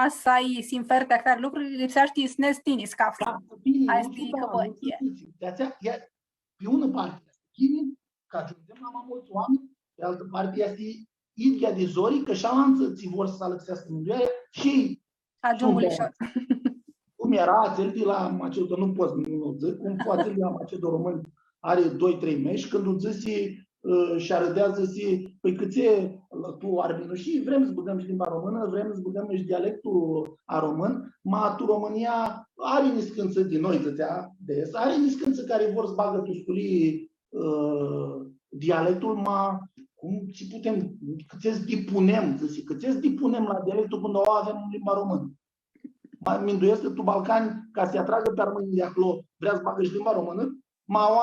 să ai sinferte actare lucruri, lipsește să ne stini scafă. Pe una parte este chimii, că ajungem la mai mulți oameni, pe altă parte este Idia de Zori, că șalanță ți vor să alăxească mânduiaia și ajung ușor. Cum era cel de la Macedon, nu poți nu zic, cum poate de la Macedon român are 2-3 meși, când îți zice și arădează zi, păi câție tu arbinu și vrem să băgăm și limba română, vrem să băgăm și dialectul a român, ma tu România are niscânță din noi zătea des, are niscânță care vor să bagă tusculii dialectul, ma cum și putem, câțeți dipunem, să zic, câțeți dipunem la dialectul când o avem în limba română. Mă minduiesc că tu Balcani, ca să-i atragă pe armânii de acolo, vrea să bagă și limba română,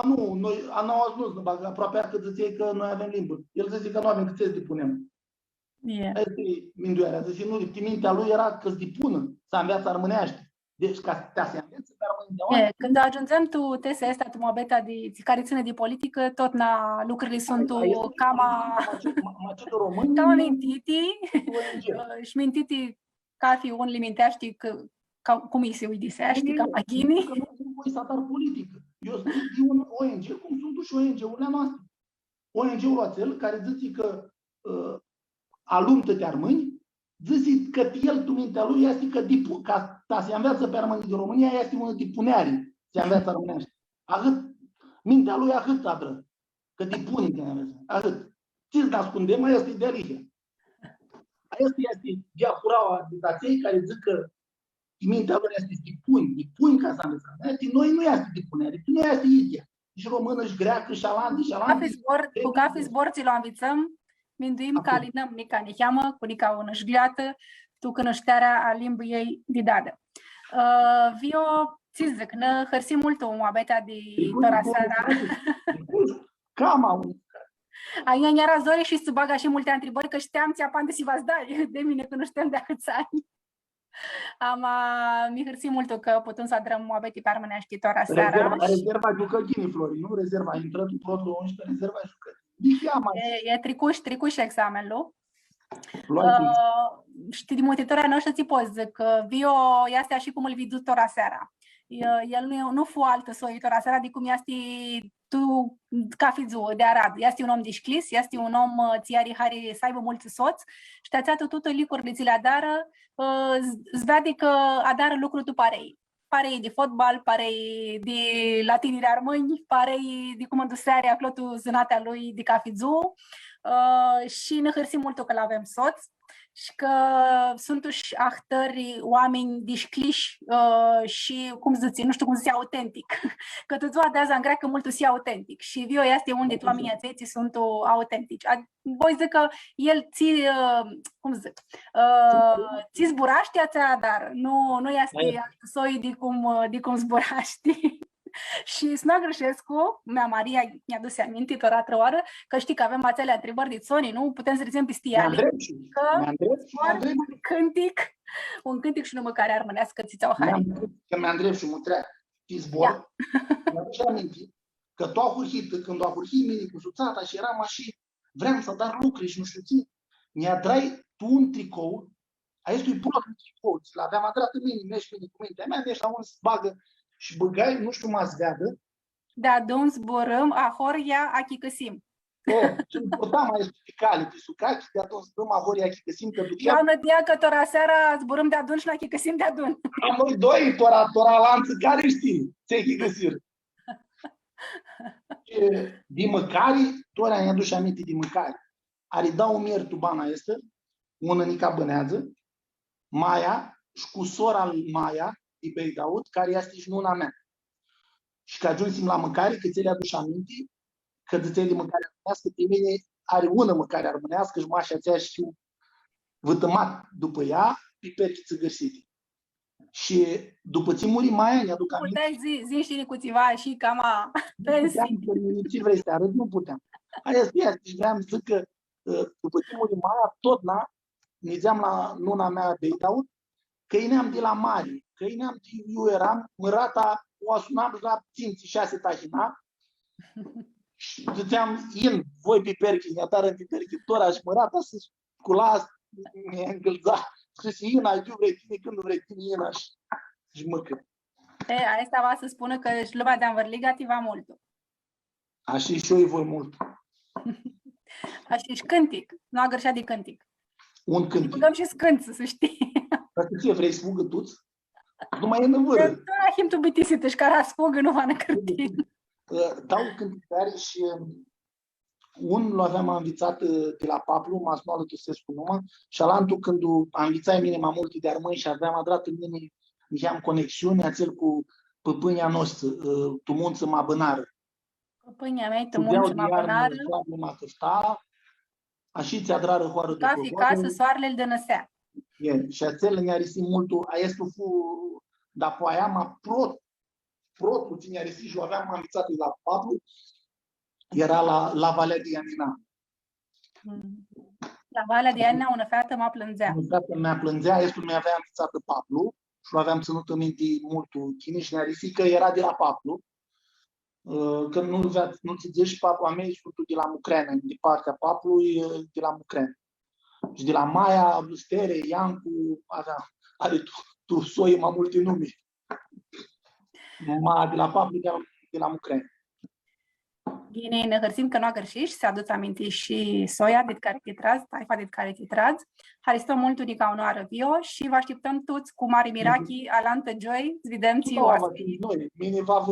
nu, noi n-au ajuns, aproape cât zice că noi avem limbă. El zice că nu avem cât să dipunem. Asta e minduiarea. Zice, nu, mintea lui era că-ți dipună, să înveață armânește. Deci, ca să te înveți pe armâni de oameni. Când ajungem tu tesa asta, tu mobeta care ține de politică, tot na lucrurile sunt cam mintiti și mintiti ca fi un limintești cum îi se uidisește, ca machini. Că nu voi să atar politică. Eu sunt de un ONG, cum sunt și ONG-urile noastre. ONG-ul acel care zice că alumtă-te armâni, zice că el, tu mintea lui, este că ca se înveață pe armânii din România, este unul de puneari, se înveață românește. Mintea lui atât adră, că dipune te înveață. Atât. Ce-ți ascunde, mai este de religie. Asta este diafuraua ditației care zic că mintea lor este de puni ca să învețăm. Din noi nu este de pune, adică nu este India. Și română, și greacă, și alandi. Cu kafi zborcilo ambițăm, minduim că alinăm nica niheamă, cu nica o nășgliată, tu cunoșterea a limbii ei didadă. Vio, ți zic, ne hărsim mult o moabeta de tora seara. Cam au. Aia ne-a razori și să baga și multe întrebări, că știam ți-apan de si vas dai, de mine, că nu știam de câți ani. Mi hărsim mult că putem să adrăm moabeti pe armânești tora seara. Rezerva jucătini, Flori, nu rezerva, intră tu tot la 11, rezerva jucătini. E tricuș examenul. Știi, dimutitora noastră ți poți zic că Vio este așa cum îl vidu tora seara. El nu fu altă soitora seara de cum este tu ca fizu de Arad. Este un om disclis, este un om țiari care să aibă mulți soți și te-ați tot lucrurile ți le adară, îți vede că adară lucruri tu parei. Parei de fotbal, parei de latinii de armâni, parei de cum îndustria clotul zânatea lui de cafizu și ne hărsim mult că l-avem soț și că sunt uși ahtări oameni discliși și cum zici, nu știu cum zice, autentic. Că tu de azi în greacă mult si autentic și Vio este unde oamenii aceții sunt autentici. Voi zic că el ți zburaște ațea, dar nu este soi de cum zburaști. Și Snagreșescu, mea Maria mi-a dus aminte toată oară că știi că avem acelea întrebări de țoni, nu? Putem să zicem pistiali. Că un cântic și numai care armânească ți-au hai. Că mi-a îndrept și mutrea și zbor. Mi-a dus aminte că tu a hurhit, când a hurhit mine cu suțata și eram și vreau să dar lucruri și nu știu ce. Mi-a drai tu un tricou, aici tu-i prost un tricou, l-aveam adrat în mine, mergi mine cu mintea mea, mergi la un bagă și băgai, nu știu, mă zveadă. Da, dun zburăm, ahoria achicăsim. Și importam mai specificale pe sucachi, de atunci zburăm ahoria achicăsim, că duceam... Eu nădea că tora seara zburăm de adun și la achicăsim de adun. Am noi doi, tora lanță, care știi? Ce achicăsiri? Din măcari, tora ne aduce aminte din măcari. Are dau un mier tubana este, una nica bănează, Maia, și cu sora lui Maia, Ibei Daud, care este și nuna mea. Și că ajungem la mâncare, că ți le aduce aminte, că de ți mâncare armânească, pe mine are una mâncare armânească și mașa țea și vătămat după ea, pe perchiță găsite. Și după ce muri Maia, ne aduc aminte... Puteai zi cu ceva și cam ce vrei să te arăt? Nu puteam. Aia și vreau să zic că după ce muri Maia, tot ne zeam la nuna mea Ibei Daud, că ei neam de la mare, că ei neam de eu eram, mărata o asunam la ținții 6 tahina și ziceam, voi pe perchi, ne atară pe perchitora și mărata să scula, ne încălza. Și Ina, eu vrei tine, când nu vrei tine, Ina și măcă. Asta va să spună că și lumea de învărliga ti va mult. Așa și eu îi voi mult. Așa și cântic, nu a gărșat de cântic. Un cântic. Băgăm și scânță, să știi. Dar ce vrei să fugă tuți? Nu mai e năvără. Tu ahim tu bitisită și care a fugă, nu va năcărtin. Dau cânticare și unul aveam învățat de la Paplu, Masnoală Tusescu numai, și alantul când am învățat mine mai multe de armâni și aveam adrat în mine, mi-am conexiune, ațel cu păpânia noastră, tu munță mă bănară. Păpânia mea, tu munță mă bănară. Așa ți-a drară hoară de ca fi casă, soarele îl dănăsea. Și ațel ne-a risit multul, aiestu fu, dar po aia m-a protul ți ne-a risit și o aveam învățat la Paplu, era la Valea de Ianina. La Valea de Ianina, una fată mă plângea. Una fată mea plângea, estul mi avea învățat Paplu și l-aveam ținut în minte multul chine și ne-a risit că era de la Paplu. Că nu ți și Paplu a mea și tu de la Mucreana, de partea Paplului, de la Mucreana. Și de la Maia, Blustere, Iancu, are tu soi mai multe nume. De la Paplu, de la Mucreana. Bine, ne hărsim că nu a gărșit și se aduce aminte și soia de care te tragi, taifa de care te tragi. Haristăm mult de ca onoară Vio și vă așteptăm toți cu mari mirachi, alantă joy, zvidem ți noi. Mine va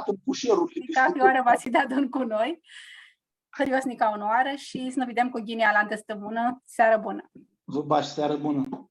în pușerul. Ca fioară va si da cu noi. Hărios ca onoară și să ne vedem cu ghine alantă stă bună. Seară bună! Vă bași, seară bună!